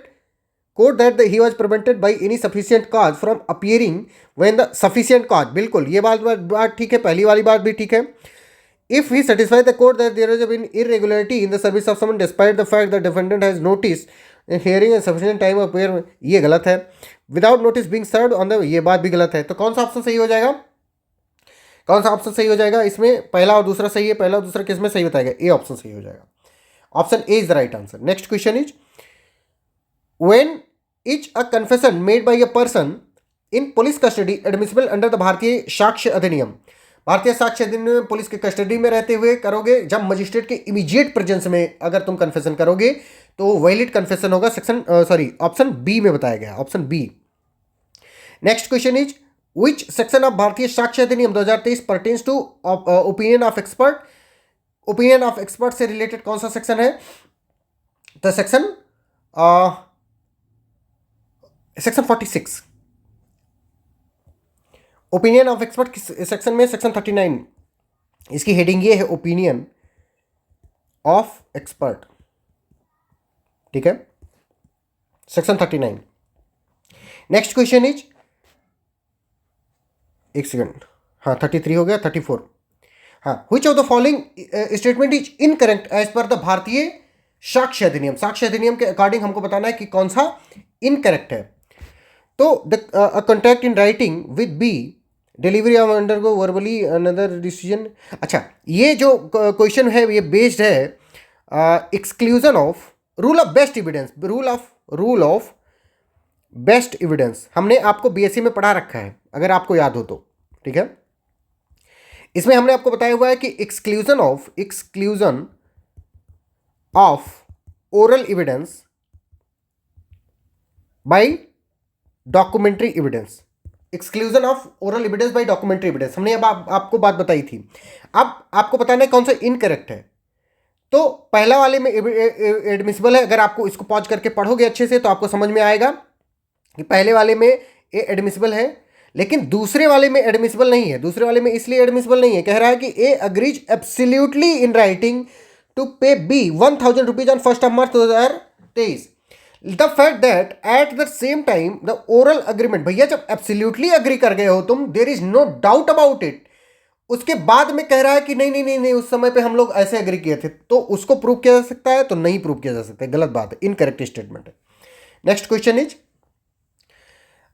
he was prevented by any sufficient cause from appearing when the sufficient cause, बिल्कुल ये बात ठीक है, पहली वाली बात भी ठीक है। if he satisfied the court that there has been irregularity in the service of someone despite the fact the defendant has notice hearing and sufficient time of appear, ये गलत है। without notice being served on the, ये बात भी गलत है। तो कौन सा ऑप्शन सही हो जाएगा, कौन सा ऑप्शन सही हो जाएगा इसमें? पहला और दूसरा सही है, पहला और दूसरा किस में सही बताएगा, ए ऑप्शन सही हो जाएगा, option A is the right answer. Next question is when is a confession made by a person in police custody admissible under the Bharatiya Sakshya अधिनियम, भारतीय साक्ष्य अधिनियम में पुलिस के कस्टडी में रहते हुए करोगे, जब मजिस्ट्रेट के इमीडिएट प्रेजेंस में अगर तुम कन्फेशन करोगे तो वैलिड कन्फेशन होगा, सेक्शन ऑप्शन बी में बताया गया, option B. Next question is which section of Bharatiya Sakshya Adhiniyam 2023 pertains to opinion of expert, opinion of expert से रिलेटेड कौन सा सेक्शन है? तो सेक्शन 46। ओपिनियन ऑफ एक्सपर्ट किस सेक्शन में? सेक्शन 39। इसकी हेडिंग ये है ओपिनियन ऑफ एक्सपर्ट, ठीक है, सेक्शन 39। नेक्स्ट क्वेश्चन इज, एक सेकंड, हाँ 33 हो गया, 34। हाँ, which of the following statement is incorrect as per the भारतीय साक्ष्य अधिनियम, साक्ष्य अधिनियम के अकॉर्डिंग हमको बताना है कि कौन सा इनकरेक्ट है। तो the contract in writing with be delivery of undergo verbally another decision. अच्छा, ये जो क्वेश्चन है ये बेस्ड है exclusion of rule of best evidence, rule of best evidence हमने आपको बीएससी में पढ़ा रखा है, अगर आपको याद हो तो, ठीक है। इसमें हमने आपको बताया हुआ है कि exclusion of oral evidence bye documentary evidence, exclusion of oral evidence bye documentary evidence, हमने अब आपको बात बताई थी। अब आपको बताना है कौन सा इनकरेक्ट है। तो पहला वाले में एडमिसिबल है, अगर आपको इसको पॉज करके पढ़ोगे अच्छे से तो आपको समझ में आएगा कि पहले वाले में ए एडमिसिबल है, लेकिन दूसरे वाले में एडमिसिबल नहीं है। दूसरे वाले में इसलिए एडमिसिबल नहीं है, कह रहा है कि A agrees absolutely in writing to pay B 1000 rupees on 1 March 2023 the fact that at the same time the oral agreement. भैया जब एब्सोल्युटली अग्री कर गए हो तुम, there is no doubt about it, उसके बाद में कह रहा है कि नहीं नहीं नहीं नहीं उस समय पे हम लोग ऐसे एग्री किए थे, तो उसको प्रूव किया जा सकता है? तो नहीं प्रूव किया जा सकता है, गलत बात है, इनकरेक्ट स्टेटमेंट है। Next question is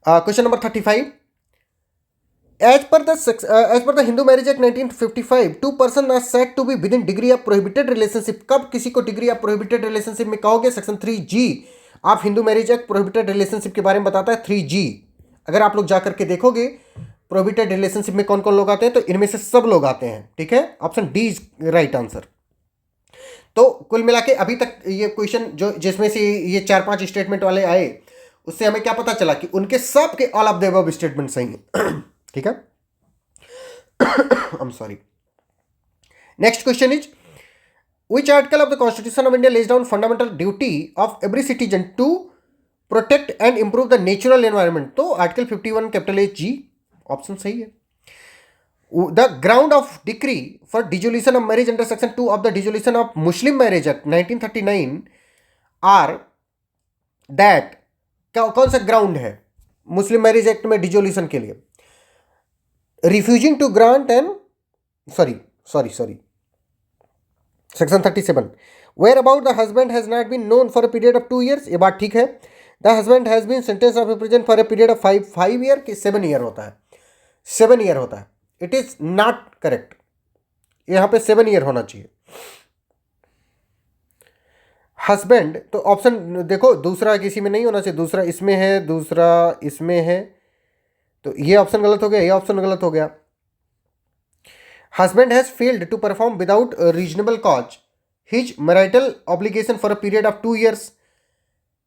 question number 35। As per the Hindu Marriage Act 1955, two persons are said to be within degree of prohibited relationship। कब किसी को डिग्री ऑफ प्रोहिबिटेड रिलेशनशिप में कहोगे? सेक्शन 3G आप Hindu marriage act prohibited relationship के बारे में बताता है 3G। अगर आप लोग जाकर के देखोगे प्रोहिबिटेड रिलेशनशिप में कौन कौन लोग आते हैं, तो इनमें से सब लोग आते हैं, ठीक है। Option D is right answer. तो कुल मिला के अभी तक ये क्वेश्चन जो जिसमें से ये 4-5 स्टेटमेंट वाले आए, उससे हमें क्या पता चला कि उनके सब के all of the above statement सही हैं। ठीक है, I am sorry. Next question is which article of the Constitution of India lays down fundamental duty of every citizen to protect and improve the natural environment? तो article 51 capital H G option सही है। The ground of decree for dissolution of marriage under section 2 of the dissolution of Muslim marriage act 1939 are that, कौन सा ground है Muslim marriage act में dissolution के लिए? Refusing to grant and sorry section 37 where about the husband has not been known for a period of 2 years। ये बात ठीक है। The husband has been sentence of prison for a period of 5 year कि 7 year होता है, 7 year होता है। It is not correct, यहां पे 7 year होना चाहिए। हस्बैंड तो ऑप्शन देखो, दूसरा किसी में नहीं होना चाहिए, दूसरा इसमें है, दूसरा इसमें है, तो ये ऑप्शन गलत हो गया, ये ऑप्शन गलत हो गया। Husband has failed to perform without a reasonable cause his marital obligation for a period of 2 years।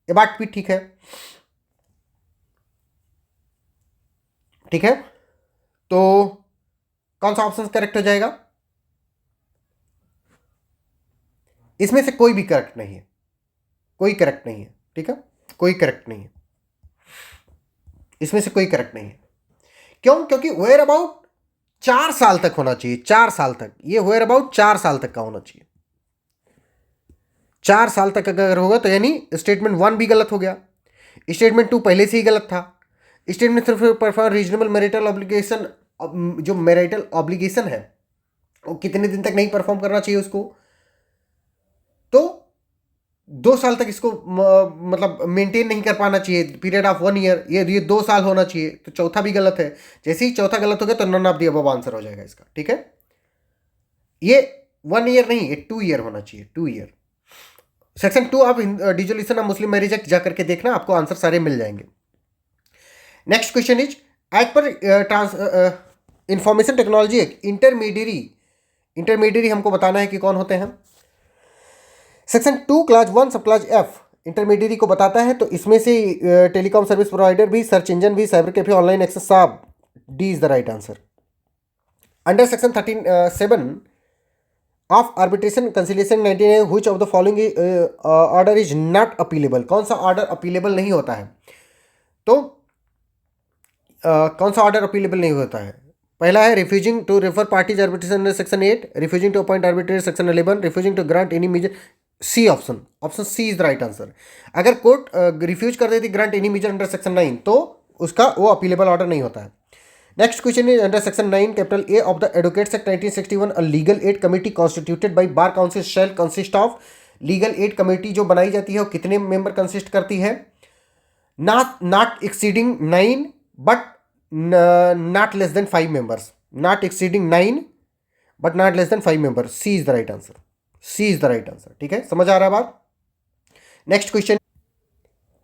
ये बात भी ठीक है, ठीक है। तो कौन सा ऑप्शन करेक्ट हो जाएगा? इसमें से कोई भी करेक्ट नहीं है, कोई करेक्ट नहीं है, ठीक है, कोई करेक्ट नहीं है, इसमें से कोई करेक्ट नहीं है। क्यों? क्योंकि वेयर अबाउट 4 साल तक होना चाहिए, 4 साल तक, ये वेयर अबाउट 4 साल तक का होना चाहिए। 4 साल तक अगर होगा तो यानी स्टेटमेंट 1 भी गलत हो गया, स्टेटमेंट 2 पहले से ही गलत था। Statement perform reasonable marital obligation, जो मैरिटल ऑब्लिगेशन है वो कितने दिन तक नहीं परफॉर्म करना चाहिए उसको, तो 2 साल तक इसको मतलब मेंटेन नहीं कर पाना चाहिए, पीरियड ऑफ 1 year, ये 2 साल होना चाहिए, तो चौथा भी गलत है। जैसे ही चौथा गलत हो गया तो none of the above answer हो जाएगा इसका, ठीक है। ये 1 year नहीं, ये 2 year होना चाहिए, 2 year। Section 2 of dissolution of Muslim marriage act जाकर के देखना, आपको आंसर सारे मिल जाएंगे। Next question is as per information technology act intermediary हमको बताना है कि कौन होते हैं। Section 2 class 1 sub class F intermediary को बताता है, तो इसमें से टेलीकॉम सर्विस प्रोवाइडर भी, सर्च इंजन भी, साइबर कैफे, ऑनलाइन एक्सेस, साब, D is the right answer. Under section 37 of arbitration conciliation 19 which of the following order is not appealable? कौन सा ऑर्डर अपीलेबल नहीं होता है? तो कौन सा ऑर्डर अपीलेबल नहीं होता है? पहला है refusing to refer parties arbitration under section 8, refusing to appoint arbitrator section 11, refusing to grant any measure, C option C is the right answer. अगर कोर्ट रिफ्यूज कर देती grant any measure under section 9 तो उसका वो appealable order नहीं होता है। Next question is under section 9 capital A of the advocates act 1961 a legal aid committee constituted by bar council shell consist of. Legal aid committee जो बनाई जाती है वो कितने मेंबर कंसिस्ट करती है? Not exceeding 9 but not less than 5 members, not exceeding 9 but not less than 5 member. C is the right answer, C is the right answer. ठीक है, समझ आ रहा है बात? Next question,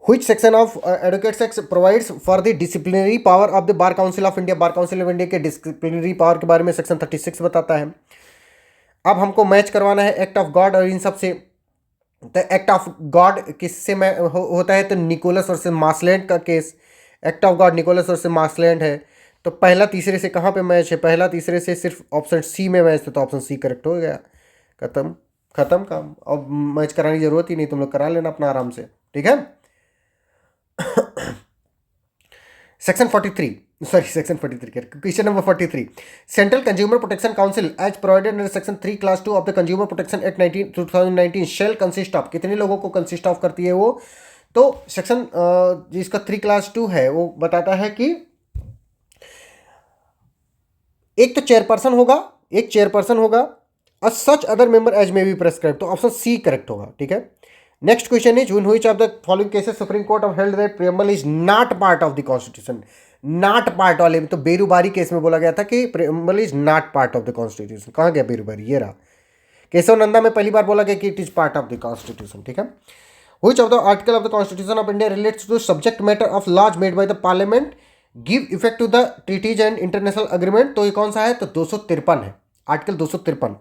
which section of advocates act provides for the disciplinary power of the bar council of india? Bar Council of India के disciplinary power के बारे में सेक्शन 36 बताता है। अब हमको मैच करवाना है एक्ट ऑफ गॉड और इन सब से। तो एक्ट ऑफ गॉड किससे होता है? तो निकोलस वर्सेस मार्सलैंड का केस, act of God Nichols versus Marsland है। तो पहला तीसरे से कहाँ पे मैच है? पहला तीसरे से सिर्फ ऑप्शन सी में मैच है, तो ऑप्शन सी करेक्ट हो गया। खत्म खत्म काम। अब मैच कराने की जरूरत ही नहीं, तुम लोग करा लेना अपना आराम से। ठीक है। Section 43, sorry section 43, question number 43, central consumer protection council as provided under section 3 clause 2 of the consumer protection act 2019 shall consist of, कितने लोगों को कंसिस्ट ऑफ करती है वो? तो सेक्शन जिसका 3 क्लास 2 है वो बताता है कि एक तो चेयरपर्सन होगा, एक चेयरपर्सन होगा और सच अदर मेंबर एज में बी प्रेस्क्राइब, तो ऑप्शन सी करेक्ट होगा। ठीक है। Next question is in which of the following cases supreme Court of held that preamble is not part of the constitution? Not part वाले में तो Berubari case में बोला गया था कि preamble is not part of the constitution. कहाँ गया बेरूबारी? ये रहा। केशव नंदा में पहली बार बोला गया कि it is part of the constitution. ठीक है। Which of the article of the constitution of India relates to subject matter of laws made by the parliament give effect to the treaties and international agreement? तो ये कौन सा है? तो 253 है, article 253।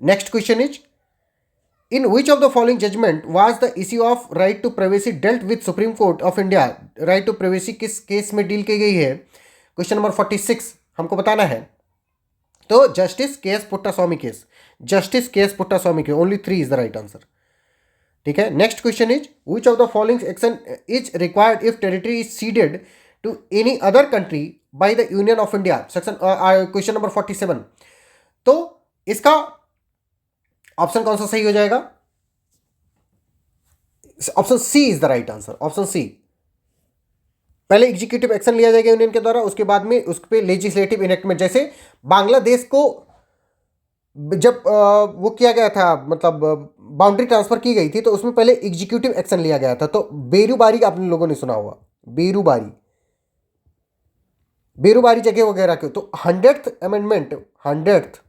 Next question is in which of the following judgment was the issue of right to privacy dealt with Supreme Court of India? Right to privacy किस case में deal की गई है? क्वेश्चन नंबर 46 हमको बताना है। तो justice K S Puttaswamy case, justice K S Puttaswamy case, only 3 is the right answer. ठीक है। Next question is which of the following action is required if territory is ceded to any other country by the union of India? Section question number 47। तो इसका option कौन सा सही हो जाएगा? Option C is the right answer, option C. पहले executive action लिया जाएगा यूनियन के द्वारा, उसके बाद में उस पर लेजिस्लेटिव इनेक्टमेंट। जैसे बांग्लादेश को जब वो किया गया था, मतलब बाउंड्री ट्रांसफर की गई थी, तो उसमें पहले एग्जीक्यूटिव एक्शन लिया गया था। तो बेरूबारी आपने लोगों ने सुना होगा, बेरूबारी, बेरूबारी जगह वगैरह के। तो 100th amendment, 100th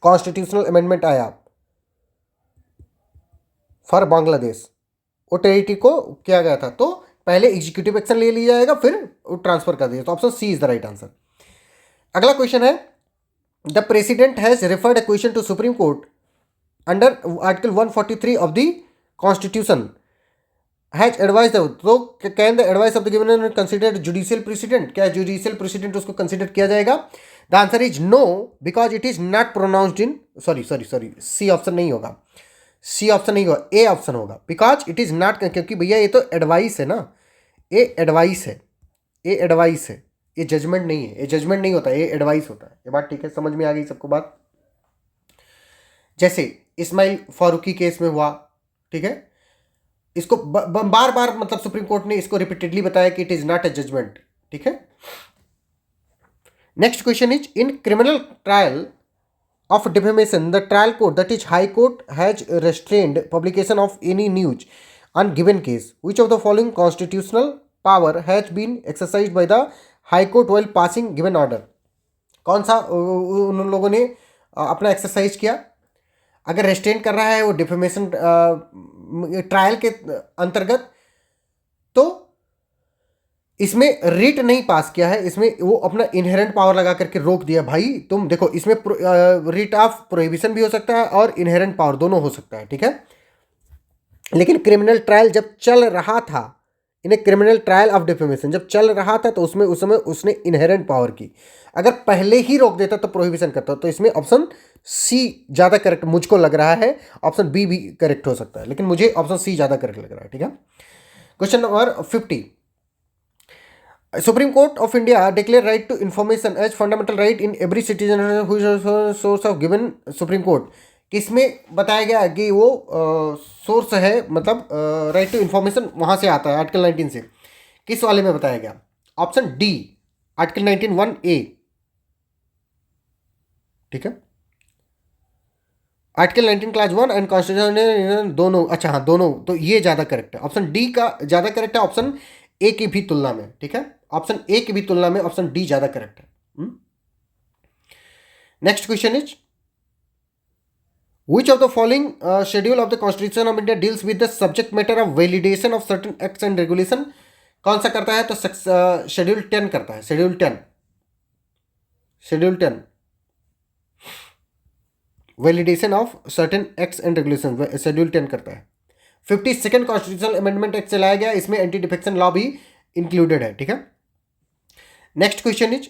constitutional amendment आया फॉर बांग्लादेश, वो टेरिटरी को किया गया था। तो पहले एग्जीक्यूटिव एक्शन ले लिया जाएगा, फिर ट्रांसफर कर दिया। तो option C is the right answer. अगला क्वेश्चन है the president has referred a question to supreme Court under article 143 of the constitution has advise the, तो can the advice of the given considered judicial president? क्या judicial president उसको consider किया जाएगा? The answer is no because it is not pronounced in, sorry sorry sorry, C option नहीं होगा, C option नहीं होगा, A option होगा। Because it is not, क्योंकि भैया ये तो एडवाइस है ना, ये एडवाइस है, ये एडवाइस है, ये जजमेंट नहीं है, ये जजमेंट नहीं होता, ये एडवाइस होता है। ये बात ठीक है, समझ में आ गई सबको बात? जैसे इस्माइल फारूकी केस में हुआ, ठीक है, इसको बार बार मतलब सुप्रीम कोर्ट ने इसको रिपीटेडली बताया कि it is not a judgment. ठीक है। Next question is in criminal trial of defamation the trial court, that is high court, has restrained publication of any news on given case. Which of the following constitutional power has been exercised by the high court while passing given order? कौन सा उन लोगों ने अपना exercise किया? अगर restrain कर रहा है वो डिफेमेशन ट्रायल के अंतर्गत, तो इसमें रिट नहीं पास किया है, इसमें वो अपना इनहेरेंट पावर लगा करके रोक दिया। भाई तुम देखो, इसमें रिट ऑफ प्रोहिबिशन भी हो सकता है और इनहेरेंट पावर दोनों हो सकता है। ठीक है। लेकिन क्रिमिनल ट्रायल जब चल रहा था, इन्हें क्रिमिनल ट्रायल ऑफ डिफेमेशन जब चल रहा था, तो उसमें उस समय उसने इनहेरेंट पावर की। अगर पहले ही रोक देता तो प्रोहिबिशन करता। तो इसमें ऑप्शन सी ज़्यादा करेक्ट मुझको लग रहा है, ऑप्शन बी भी करेक्ट हो सकता है, लेकिन मुझे ऑप्शन सी ज़्यादा करेक्ट लग रहा है। ठीक है। Question number 50, Supreme Court of India declare right to information as fundamental right in every citizen who is a source of given Supreme Court. किसमें बताया गया कि वो सोर्स है, मतलब राइट टू इन्फॉर्मेशन वहाँ से आता है आर्टिकल 19 से। किस वाले में बताया गया? Option D, article 19(1)(a। ठीक है। आर्टिकल 19 क्लास 1 एंड कॉन्स्टिट्यूशन दोनों, अच्छा हाँ दोनों, तो ये ज़्यादा करेक्ट है। ऑप्शन डी का ज़्यादा करेक्ट है, ऑप्शन ए की भी तुलना में, ठीक है, ऑप्शन ए की भी तुलना में ऑप्शन डी ज्यादा करेक्ट है। Next question is which of the following schedule of the constitution of India deals with the subject matter of validation of certain acts and regulation? कौन सा करता है? तो शेड्यूल 10 करता है, schedule 10, schedule 10 validation of certain acts and regulation, schedule 10 करता है। 52nd constitutional amendment act चलाया गया, इसमें एंटी डिफेक्शन लॉ भी इंक्लूडेड है, ठीक है। Next question is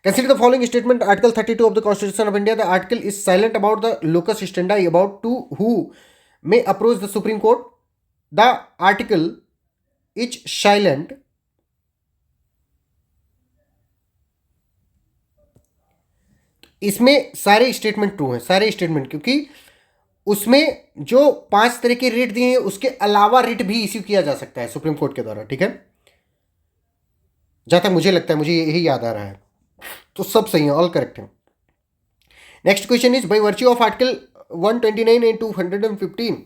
consider the following statement, article 32 of the constitution of India, the article is silent about the locus standi about to who may approach the supreme court. The article is silent इसमें सारे statement true हैं, सारे statement, क्योंकि उसमें जो 5 तरह के writ दिए हैं उसके अलावा रिट भी इश्यू किया जा सकता है सुप्रीम कोर्ट के द्वारा, ठीक है, जहां तक मुझे लगता है, मुझे यही याद आ रहा है, तो सब सही है, ऑल करेक्ट है। Next question is by virtue of article 129 and 215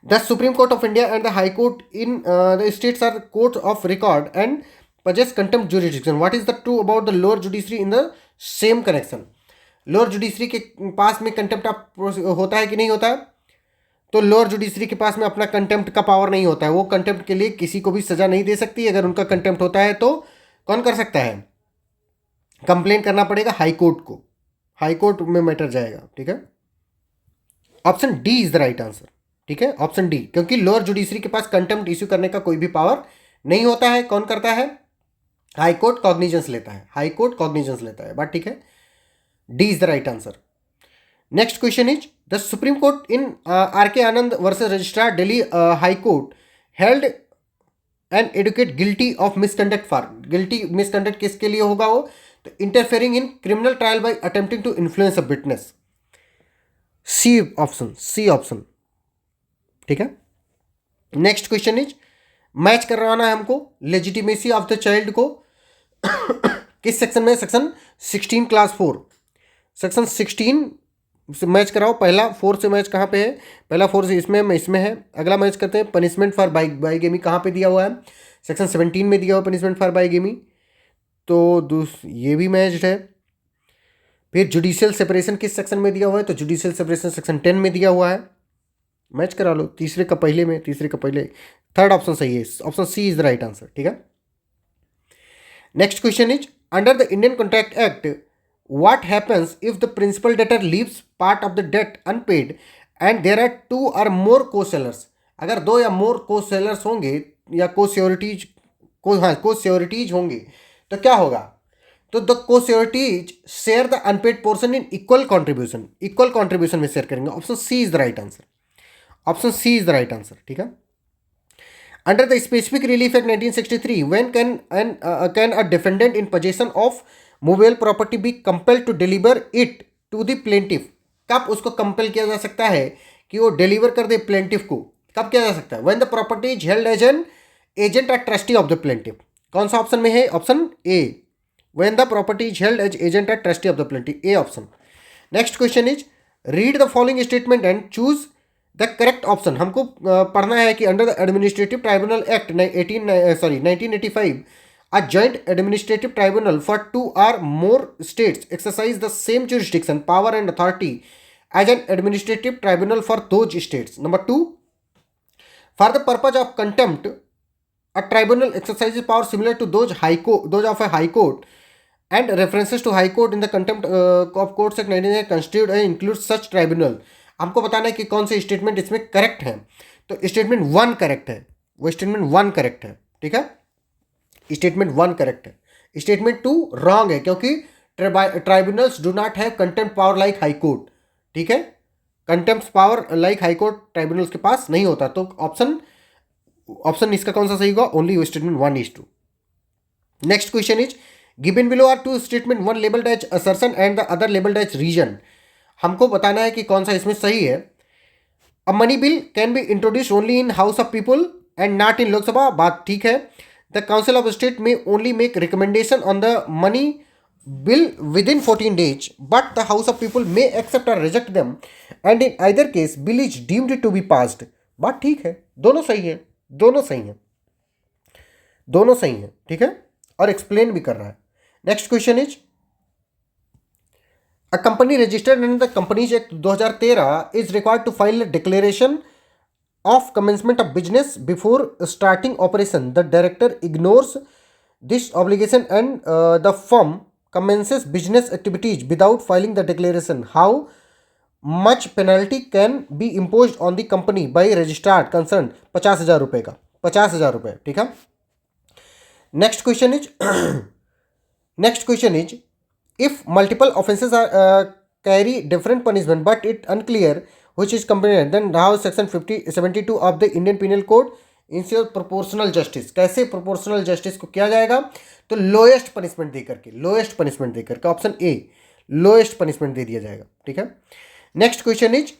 the Supreme Court of India and the high Court in the states are court of record and possess contempt jurisdiction. What is the true about the lower judiciary in the same connection? Lower judiciary के पास में contempt होता है कि नहीं होता है? तो lower judiciary के पास में अपना कंटेम्प्ट का पावर नहीं होता है, वो कंटेम्प्ट के लिए किसी को भी सजा नहीं दे सकती। अगर उनका कंटेम्प्ट होता है तो कौन कर सकता है? कंप्लेन करना पड़ेगा हाई कोर्ट को, हाई कोर्ट में मैटर जाएगा, ठीक है। Option D is the right answer, ठीक है, ऑप्शन डी, क्योंकि लोअर जुडिशरी के पास कंटेम्प्ट इश्यू करने का कोई भी पावर नहीं होता है। कौन करता है? हाई कोर्ट कॉग्निजेंस लेता है, हाई कोर्ट कॉग्निजेंस लेता है, बात ठीक है, D is the right answer. Next question is the Supreme Court in R K Anand versus registrar Delhi High Court held an advocate guilty of misconduct for, guilty misconduct किसके लिए होगा वो? तो interfering in criminal trial by attempting to influence a witness, C option, C option, ठीक है। Next question is match करवाना है हमको लेजिटिमेसी ऑफ द चाइल्ड को किस सेक्शन में? सेक्शन 16 क्लास 4, सेक्शन 16 से मैच कराओ। पहला 4 से मैच कहाँ पे है? पहला 4 से इसमें है। अगला मैच करते हैं पनिशमेंट फॉर बाइगेमी, कहाँ पे दिया हुआ है? सेक्शन 17 में दिया हुआ पनिशमेंट फॉर बाइगेमी, तो ये भी मैच्ड है। फिर जुडिशियल सेपरेशन किस सेक्शन में दिया हुआ है? तो जुडिशियल सेपरेशन सेक्शन 10 में दिया हुआ है, मैच करा लो। तीसरे का पहले में, तीसरे का पहले, थर्ड ऑप्शन सही है, option C is the right answer, ठीक है। Next question is under the Indian contract act what happens if the principal debtor leaves part of the debt unpaid and there are 2 और मोर को sellers? अगर 2 या मोर को sellers होंगे या को श्योरिटीज होंगे तो क्या होगा? तो the co sureties share the unpaid portion in equal contribution, equal contribution में शेयर करेंगे। Option C is the right answer, option C is the right answer, ठीक है। Under the Specific Relief Act 1963, when can a defendant in possession of movable property be compelled to deliver it to the plaintiff? कब उसको compel किया जा सकता है कि वो डिलीवर कर दे प्लेंटिफ को? कब किया जा सकता है? When the property is held as an agent or trustee of the plaintiff. कौन सा ऑप्शन में है? Option A, when the property is held as agent or trustee of the plaintiff, A option. Next question is read the following statement and choose the correct option. हमको पढ़ना है कि under the administrative tribunal act 1985 a joint administrative tribunal for 2 or more states exercise the same jurisdiction, power and authority as an administrative tribunal for those states. Number 2, for the purpose of contempt a tribunal exercise power similar to those of a High Court and references to high court in the contempt of courts act 19 constitute and include such tribunal। हमको बताना है कि कौन से statement इसमें correct है। तो statement 1 correct है, वो स्टेटमेंट 1 करेक्ट है, ठीक है, स्टेटमेंट 1 करेक्ट है। स्टेटमेंट 2 रॉन्ग है, क्योंकि tribunals do not have contempt power like high court, ठीक है, contempt power like high court tribunals के पास नहीं होता। तो ऑप्शन इसका कौन सा सही होगा? Only statement 1 is true। Next question is given below are 2 statement, one labelled as assertion and the other labelled as reason. हमको बताना है कि कौन सा इसमें सही है। A money bill can be introduce only in house of people and not in Lok Sabha, बात ठीक है। द काउंसिल ऑफ स्टेट में only make recommendation on the money bill within 14 days, but the House of People may accept और reject them and in either case bill is deemed to be passed, बात ठीक है, दोनों सही है, दोनों सही है। दोनों सही है, ठीक है, और एक्सप्लेन भी कर रहा है। Next question is a company registered under the companies act 2013 is required to file a declaration of commencement of business before starting operation. The director ignores this obligation and the firm commences business activities without filing the declaration. How much penalty can be imposed on the company by registrar concerned? 50,000 रुपए का, 50,000 रुपए, ठीक है। Next question is next question is if multiple offenses are carry different punishment but it unclear which is compliant, then how section 72 of the Indian Penal Code ensure proportional justice? कैसे proportional justice को किया जाएगा? तो lowest punishment दे करके, lowest punishment दे करके, option A lowest punishment दे दिया जाएगा, ठीक है। Next question is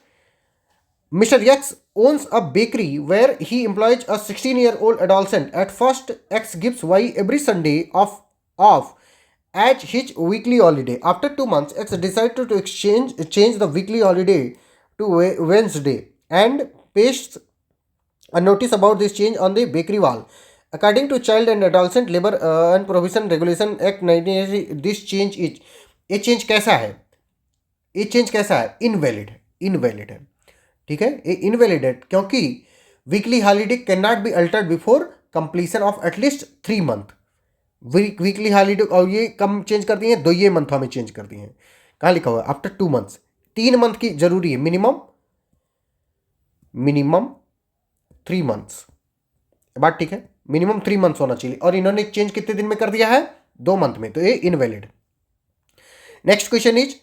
Mr. X owns a bakery where he employs a 16-year-old adolescent. At first, X gives Y every Sunday off as his weekly holiday. After 2 months, X decided to change the weekly holiday to Wednesday and pastes a notice about this change on the bakery wall. According to Child and Adolescent Labor and Prohibition Regulation Act 1980, this change is, ये change कैसा है? ये change कैसा है? Invalid है, invalid है, ठीक है, ये इनवैलिड है क्योंकि weekly holiday can not be altered before completion of at least 3 month. Weekly holiday और ये कम चेंज कर दिए हैं, 2 मंथों में चेंज कर दिए हैं। कहाँ लिखा हुआ है? आफ्टर 2 मंथ्स, 3 मंथ की जरूरी है, मिनिमम 3 मंथ्स, बात ठीक है, मिनिमम 3 मंथ्स होना चाहिए, और इन्होंने चेंज कितने दिन में कर दिया है? 2 मंथ में, तो ये invalid. Next question is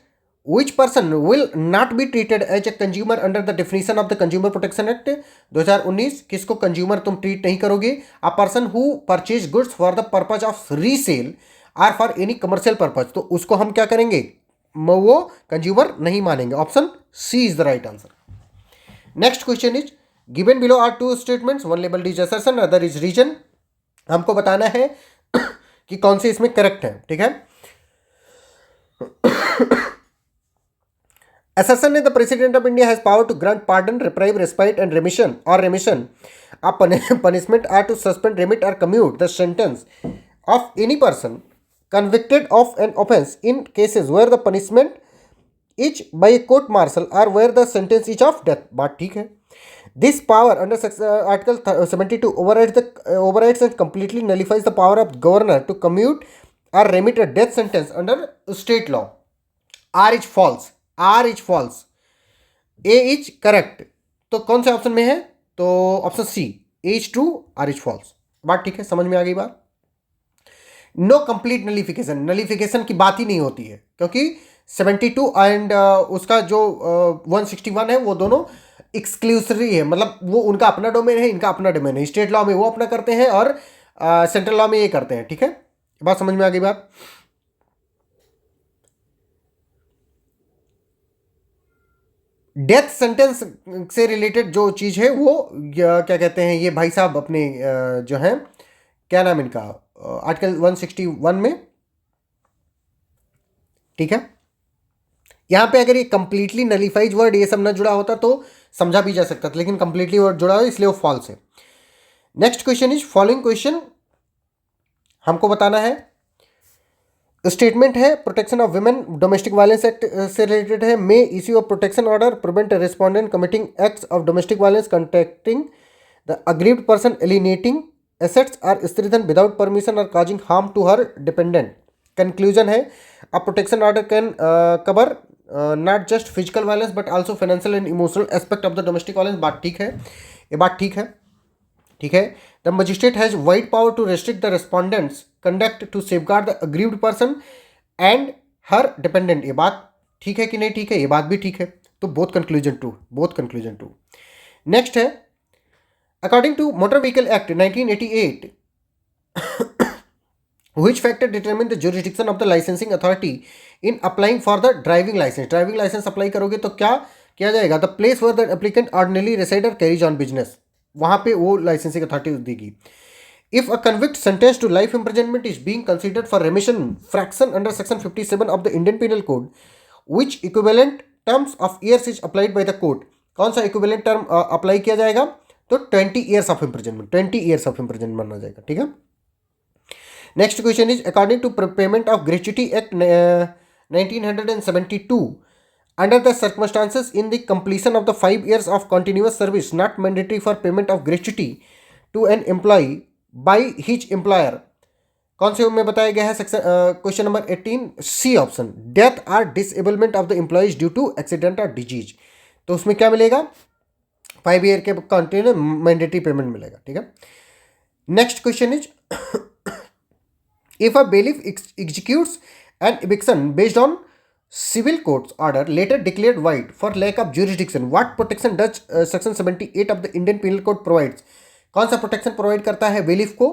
which person will not be treated as a consumer under the definition of the Consumer Protection Act 2019? किसको कंज्यूमर तुम ट्रीट नहीं करोगे? A person who purchase goods for the purpose of resale or for any commercial purpose, तो उसको हम क्या करेंगे? वो कंज्यूमर नहीं मानेंगे। Option C is the right answer. Next question is given below are 2 statements, one labelled is assertion, other is reason. हमको बताना है कि कौन से इसमें करेक्ट है, ठीक है। Assertion that the President of India has power to grant pardon, reprieve, respite, and remission of punishment, or to suspend, remit, or commute the sentence of any person convicted of an offence in cases where the punishment is by a court martial or where the sentence is of death. बात ठीक है। This power under Article 72 overrides and completely nullifies the power of governor to commute or remit a death sentence under state law. R is false. R is false, A is correct. तो कौन से option में है? तो option C, A is true, R is false. बात ठीक है, समझ में आ गई बात। नो कंप्लीट नलिफिकेशन, नलिफिकेशन की बात ही नहीं होती है क्योंकि 72 एंड उसका जो 161 है वो दोनों एक्सक्लूसिवली है, मतलब वो उनका अपना डोमेन है, इनका अपना डोमेन है। स्टेट लॉ में वो अपना करते हैं और सेंट्रल लॉ में ये करते हैं, ठीक है। बात समझ में आ गई बात। डेथ सेंटेंस से रिलेटेड जो चीज़ है वो क्या कहते हैं, ये भाई साहब अपने जो हैं, क्या नाम इनका, आर्टिकल 161 में, ठीक है। यहाँ पे अगर ये कंप्लीटली नलिफाइज वर्ड ये सब ना जुड़ा होता तो समझा भी जा सकता था, लेकिन कंप्लीटली वर्ड जुड़ा है इसलिए वो फॉल्स है। Next question is following question हमको बताना है। स्टेटमेंट है protection of women, domestic violence act से रिलेटेड है। May issue of protection order prevent respondent committing acts of domestic violence contacting the aggrieved person alienating assets or stridhan without permission और causing harm to her dependent. Conclusion है a protection order can cover not just physical violence but also financial and emotional aspect of the domestic violence. बात ठीक है, ये बात ठीक है, ठीक है। The magistrate has wide power to restrict the respondent's conduct to safeguard the aggrieved person and her dependent. ये बात ठीक है कि नहीं ठीक है? ये बात भी ठीक है, तो both conclusion true, both conclusion true. Next है according to motor vehicle act 1988 which factor determine the jurisdiction of the licensing authority in applying for the driving license? Driving licence apply करोगे तो क्या किया जाएगा? The place where the applicant ordinarily reside or carries on business, वहाँ पे वो licensing authority देगी। If a convict sentenced to life imprisonment is being considered for remission fraction under section 57 of the Indian Penal Code, which equivalent terms of years is applied by the court? कौन सा equivalent term apply किया जाएगा? तो 20 years of imprisonment, 20 years of imprisonment माना जाएगा, ठीक है। Next question is according to payment of gratuity act 1972, under the circumstances in the completion of the 5 years of continuous service not mandatory for payment of gratuity to an employee by his employer, कौन से में बताया गया है? Section question number 18 C option, death or disablement of the employees due to accident और disease. तो उसमें क्या मिलेगा? 5 ईयर के कंटिन्यू मैंडेटरी पेमेंट मिलेगा। ठीक है, next question is if a bailiff executes an eviction based on civil court's order later declared void for lack of jurisdiction, what protection does section 78 of the Indian Penal Code provides? कौन सा protection provide करता है bailiff को?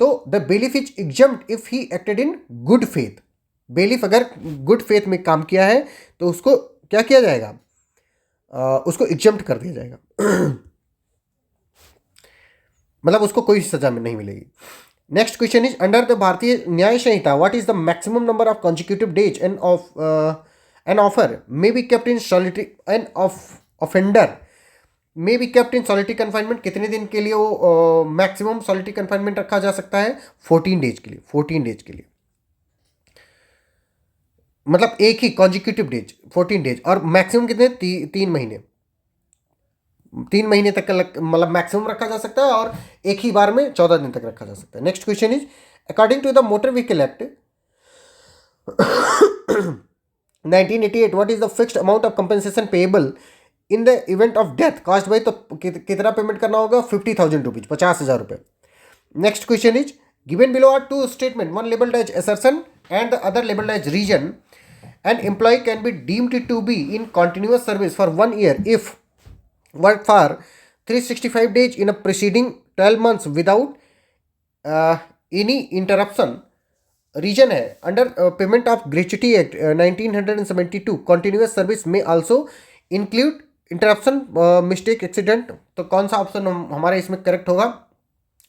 तो the bailiff is exempt if he acted in good faith. Bailiff अगर good faith में काम किया है तो उसको क्या किया जाएगा? उसको एग्जम्प्ट कर दिया जाएगा मतलब उसको कोई सजा में नहीं मिलेगी। Next question is under the Bharatiya Nyaya Sanhita what is the maximum number of consecutive days an offer may be kept in solitary an offender may be kept in solitary confinement, कितने दिन के लिए वो मैक्सिमम सॉलिटरी कन्फाइनमेंट रखा जा सकता है? 14 days के लिए। 14 डेज के लिए मतलब एक ही कॉन्जिक्यूटिव डेज 14 डेज, और मैक्सिमम कितने? 3 महीने। 3 महीने तक का मतलब मैक्सिमम रखा जा सकता है, और एक ही बार में 14 दिन तक रखा जा सकता है। Next question is according to the motor vehicle act 1988 what is the fixed amount of compensation payable in the event of death caused by, तो कितना पेमेंट करना होगा? 50,000 रुपीज, 50,000 रुपये। Next question is given below are two statement, one labelled as assertion and the other labeled as region. An employee can be deemed to be in continuous service for 1 year if worked for 365 days in a preceding 12 months without any interruption. Reason है under payment of gratuity act 1972 continuous service में also include interruption mistake accident. तो कौन सा option हमारे इसमें correct होगा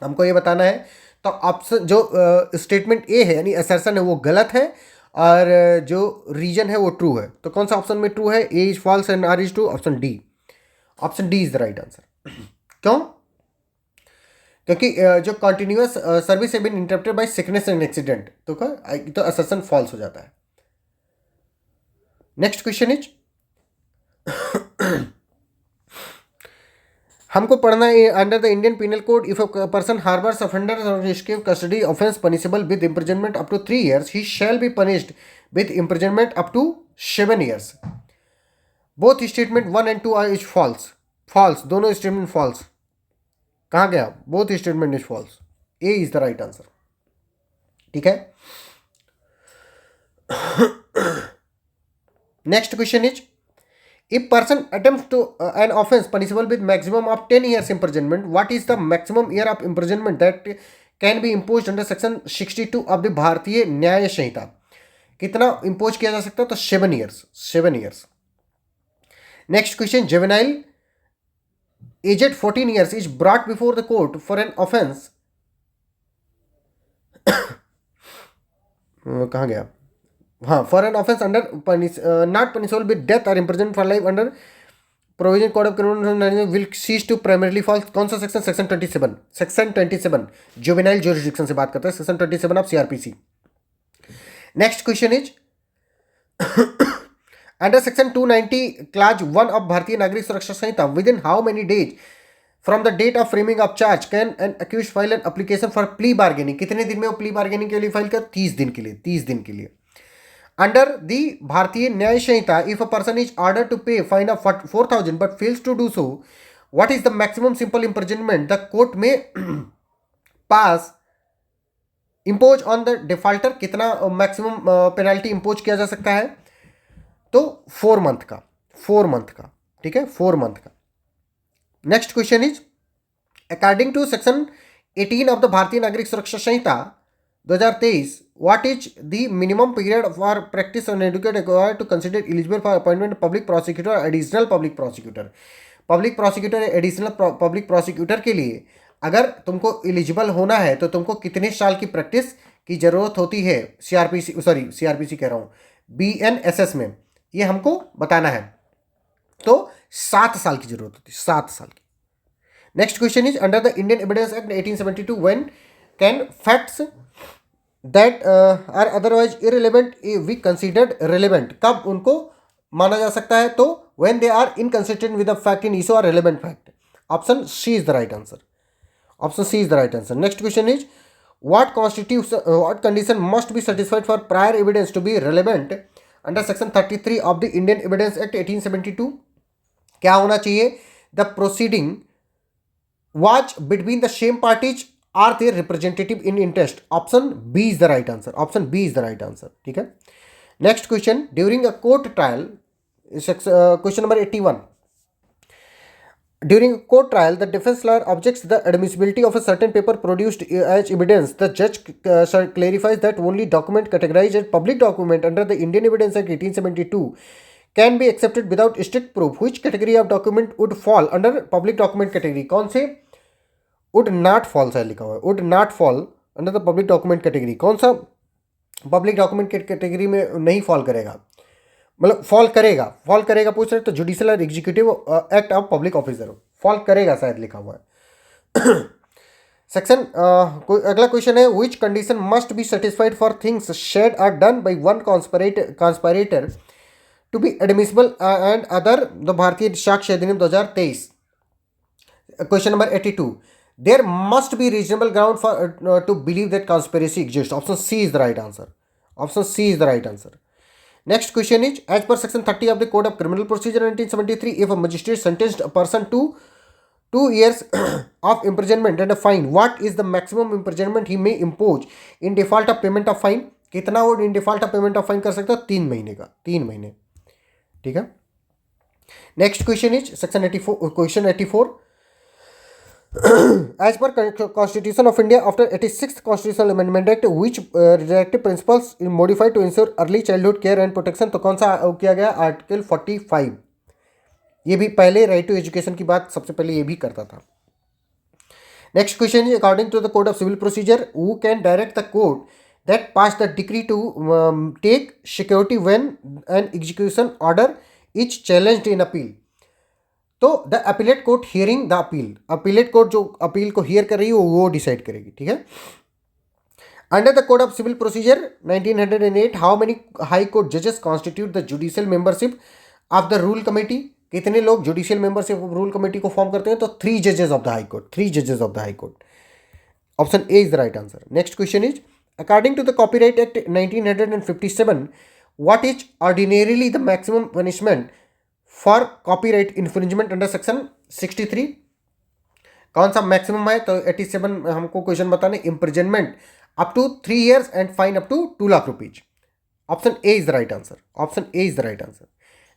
हमको ये बताना है। तो ऑप्शन जो स्टेटमेंट ए है यानी असर्शन है वो गलत है, और जो रीजन है वो ट्रू है। तो कौन सा ऑप्शन में ट्रू है? A is false and R is true. Option D, option D is the right answer. क्यों? क्योंकि जो continuous service have been interrupted by sickness and accident, तो असर्शन फॉल्स हो जाता है। नेक्स्ट क्वेश्चन इज हमको पढ़ना है under the Indian penal code if a person harbours offender और escape custody offence punishable with imprisonment up to 3 years he shall be punished with imprisonment up to 7 years। Both statement 1 and 2 is false. False, दोनों statement false. कहाँ गया? Both statement is false. A is the right answer. ठीक है, next question is if person attempts to an offense punishable with maximum of 10 years imprisonment, what is the maximum year of imprisonment that can be imposed under section 62 of the भारतीय न्याय संहिता? कितना impose किया जा सकता है? तो 7 years। 7 years। Next question juvenile aged 14 years is brought before the court for an offense कहाँ गया? हाँ, for an offence under not punishable with death और imprisonment for life under provision code of criminal will cease to primarily false. कौन सा section? Section 27। Section 27 juvenile jurisdiction से बात करता है, section 27 of CrPC. Next question is under section 290 clause 1 of Bharatiya Nagarik Suraksha Sanhita within how many days from the date of framing of charge can N accused file an application for plea bargaining? कितने दिन में वो plea bargaining के लिए file कर? 30 दिन के लिए। 30 दिन के लिए। Under the Bharatiya Nyaya Sanhita if a person is order to pay fine of 4,000 but fails to do so, what is the maximum simple imprisonment the court may pass impose on the defaulter? कितना maximum penalty impose किया जा सकता है? तो 4 month का। 4 month का। ठीक है, 4 month का। Next question is according to section 18 of the Bharatiya Nagarik Suraksha Sanhita 2023 what is the minimum period for practice and educate required to consider eligible for appointment public prosecutor or additional public prosecutor? Public prosecutor या additional public prosecutor के लिए अगर तुमको eligible होना है तो तुमको कितने साल की प्रैक्टिस की जरूरत होती है? सीआरपीसी कह रहा हूँ, बीएनएसएस में ये हमको बताना है। तो 7 साल की जरूरत होती है, 7 साल की। Next question is under the Indian evidence act 1872 when can facts that are otherwise irrelevant be considered relevant, कब उनको माना जा सकता है? तो when they are inconsistent with the fact in issue और relevant fact. Option C is the right answer. Option C is the right answer. Next question is what condition must be satisfied for prior evidence to be relevant under section 33 of the Indian Evidence Act 1872? क्या होना चाहिए? The proceeding was between the same parties are their representative in interest. Option B is the right answer. Option B is the right answer. ठीक है। Next question, during a court trial, question number 81, during a court trial, the defense lawyer objects the admissibility of a certain paper produced as evidence. The judge clarifies that only document categorized as public document under the Indian Evidence Act 1872 can be accepted without strict proof. Which category of document would fall under public document category? कौन से? would not fall शायद लिखा हुआ है, would not fall under the public document category। कौन सा public document category में नहीं फॉल करेगा? मतलब फॉल करेगा पूछ रहे तो जुडिशियल और executive act of public officer fall करेगा शायद लिखा हुआ है। सेक्शन अगला क्वेश्चन है, which condition must be satisfied for things said or done by one conspirator to be admissible and other, the Bharatiya Sakshya Adhiniyam 2023। Question number 82, there must be reasonable ground for to believe that conspiracy exist. Option C is the right answer. Option C is the right answer. Next question is, as per section 30 of the Code of Criminal Procedure 1973, if a magistrate sentenced a person to 2 years of imprisonment and a fine, what is the maximum imprisonment he may impose in default of payment of fine? कितना वो in default of payment of fine कर सकता है? 3 महीने का, 3 महीने। ठीक है। Next question is section 84, question 84, as per Constitution of India after 86th Constitutional Amendment Act, which directive principles is modified to ensure early childhood care and protection? तो कौन सा किया गया? आर्टिकल 45। ये भी पहले राइट टू एजुकेशन की बात सबसे पहले ये भी करता था। Next question is, according to the code of civil procedure, who can direct the court that pass the decree to take security when an execution order is challenged in appeal? तो the appellate court hearing the appeal, appellate court जो appeal को hear कर रही है वो decide करेगी। ठीक है। Under the code of civil procedure 1908, how many High Court जजेस constitute the judicial membership of the rule committee? कितने लोग judicial membership of rule committee को फॉर्म करते हैं? तो 3 जजेस ऑफ द हाई कोर्ट, 3 जजेस of the high court. Option A is the right answer. Next question is, according to the copyright act 1957, what is ordinarily the maximum punishment for copyright infringement under section 63? कौन सा maximum है? तो 87 हमको question बताने, imprisonment up to 3 years and fine up to 2 lakh rupees. Option A is the right answer. Option A is the right answer.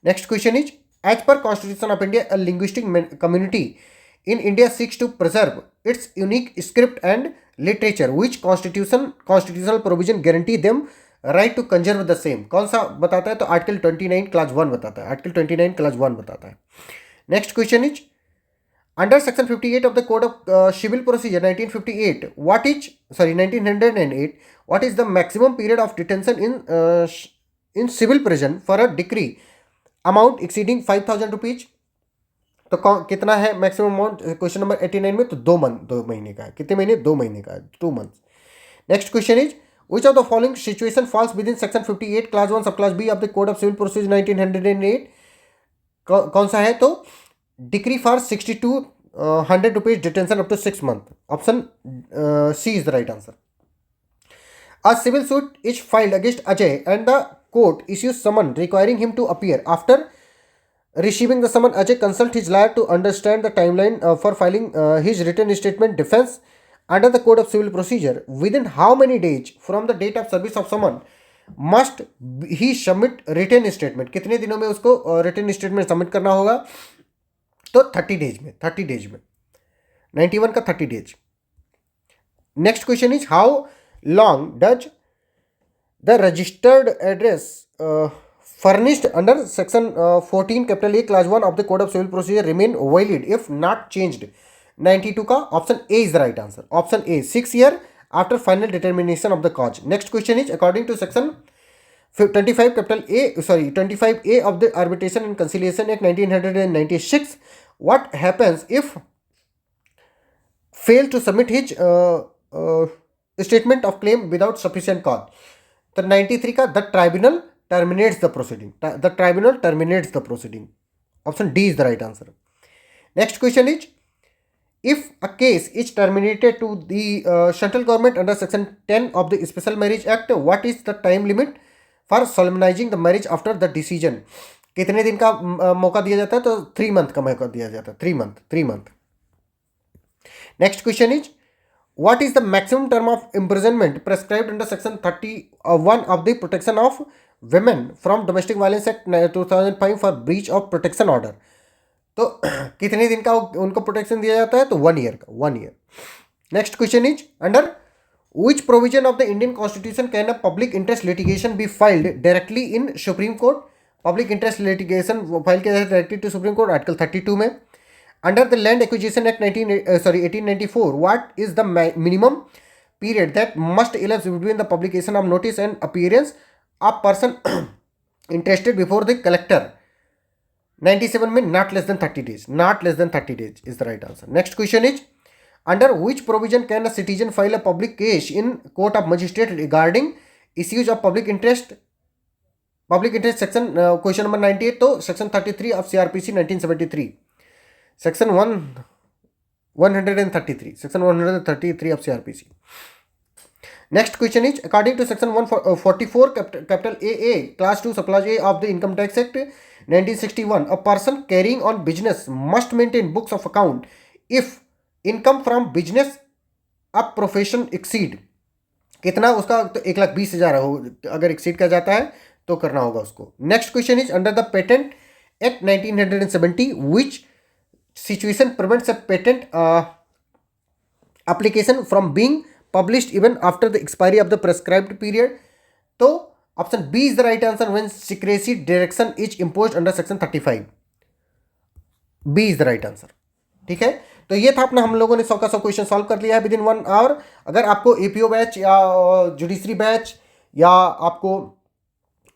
Next question is, as per constitution of India a linguistic community in India seeks to preserve its unique script and literature. Which constitutional provision guarantee them right to conserve the same? कौन सा बताता है? तो article 29 class 1 बताता है। Article 29 class 1 बताता है। Next question is, under section 58 of the code of civil procedure 1908, what is 1908, what is the maximum period of detention in civil prison for a decree amount exceeding 5000 rupees? तो कितना है maximum amount question number 89 में? तो 2 महीने का है। कितने महीने? 2 महीने का है, 2 months. Next question is, which of the following situation falls within section 58 class 1 sub class B of the code of civil procedure 1908? कौन सा है? तो decree for 6200 rupees detention up to 6 months। Option C is the right answer. A civil suit is filed against Ajay and the court issues summon requiring him to appear. After receiving the summon, Ajay consult his lawyer to understand the timeline for filing his written statement defense under the code of civil procedure. Within how many days from the date of service of summon must he submit written statement? कितने दिनों में उसको written statement submit करना होगा? तो 30 days में, 30 days में, 91 का 30 days। Next question is, how long does the registered address furnished under section 14 capital A class 1 of the code of civil procedure remain valid if not changed? 92 का option A is the right answer. Option A 6 year after final determination of the cause. Next question is, according to section 25 capital A, 25A of the Arbitration and Conciliation Act 1996, what happens if fail to submit his statement of claim without sufficient cause. तो 93 का the tribunal terminates the proceeding, the tribunal terminates the proceeding. Option D is the right answer. Next question is if a case is terminated to the central government under section 10 of the special marriage act, what is the time limit for solemnizing the marriage after the decision? कितने दिन का मौका दिया जाता है? तो 3 month का मौका दिया जाता है, 3 month. Next question is what is the maximum term of imprisonment prescribed under section 31 of the protection of women from domestic violence act 2005 for breach of protection order? तो कितने दिन का उनको प्रोटेक्शन दिया जाता है? तो 1 ईयर का, 1 year. Next question is under which provision of the Indian constitution can a public interest litigation be filed directly in supreme court? Public interest litigation file किया जाता है directly to supreme court, article 32 में। Under the land acquisition act 1894 what is the minimum period that must elapse between the publication of notice and appearance of person interested before the collector? 97 में not less than 30 days, not less than 30 days is the right answer. Next question is under which provision can a citizen file a public case in court of magistrate regarding issues of public interest section question number 98 तो section 33 of CRPC 1973 section 133 section 133 of CRPC. Next question is according to section 144 capital AA class 2 subclass A of the income tax act 1961 a person carrying on business must maintain books of account if income from business of profession exceed कितना उसका? तो 1,20,000 हो, अगर exceed कर जाता है तो करना होगा उसको। Next question is under the patent act 1970 which situation prevents a patent application from being published even after the expiry of the prescribed period? तो option B is the right answer when secrecy direction is imposed under section 35. B is the right answer. ठीक है, तो ये था अपना, हम लोगों ने 100 का 100 क्वेश्चन सॉल्व कर लिया है विद इन 1 आवर। अगर आपको एपीओ बैच या जुडिशरी बैच या आपको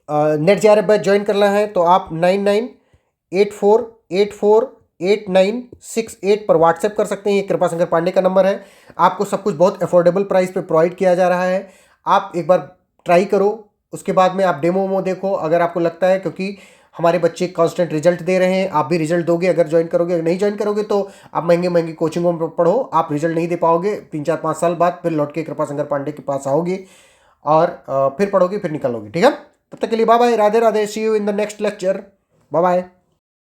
नेट जेआरएफ बैच ज्वाइन करना है तो आप 9984848968 पर व्हाट्सएप कर सकते हैं। ये कृपा शंकर पांडे का नंबर है। आपको सब कुछ बहुत अफोर्डेबल प्राइस पे प्रोवाइड किया जा रहा है। आप एक बार ट्राई करो, उसके बाद में आप डेमो देखो। अगर आपको लगता है, क्योंकि हमारे बच्चे कांस्टेंट रिजल्ट दे रहे हैं, आप भी रिजल्ट दोगे अगर ज्वाइन करोगे। अगर नहीं ज्वाइन करोगे तो आप महंगी कोचिंगों में पढ़ो, आप रिजल्ट नहीं दे पाओगे। 3-4-5 साल बाद फिर लौट के कृपा शंकर पांडे के पास आओगे और फिर पढ़ोगे, फिर निकलोगे। ठीक है, तब तक के लिए bye bye, Radhe Radhe, see you in the next lecture, bye bye.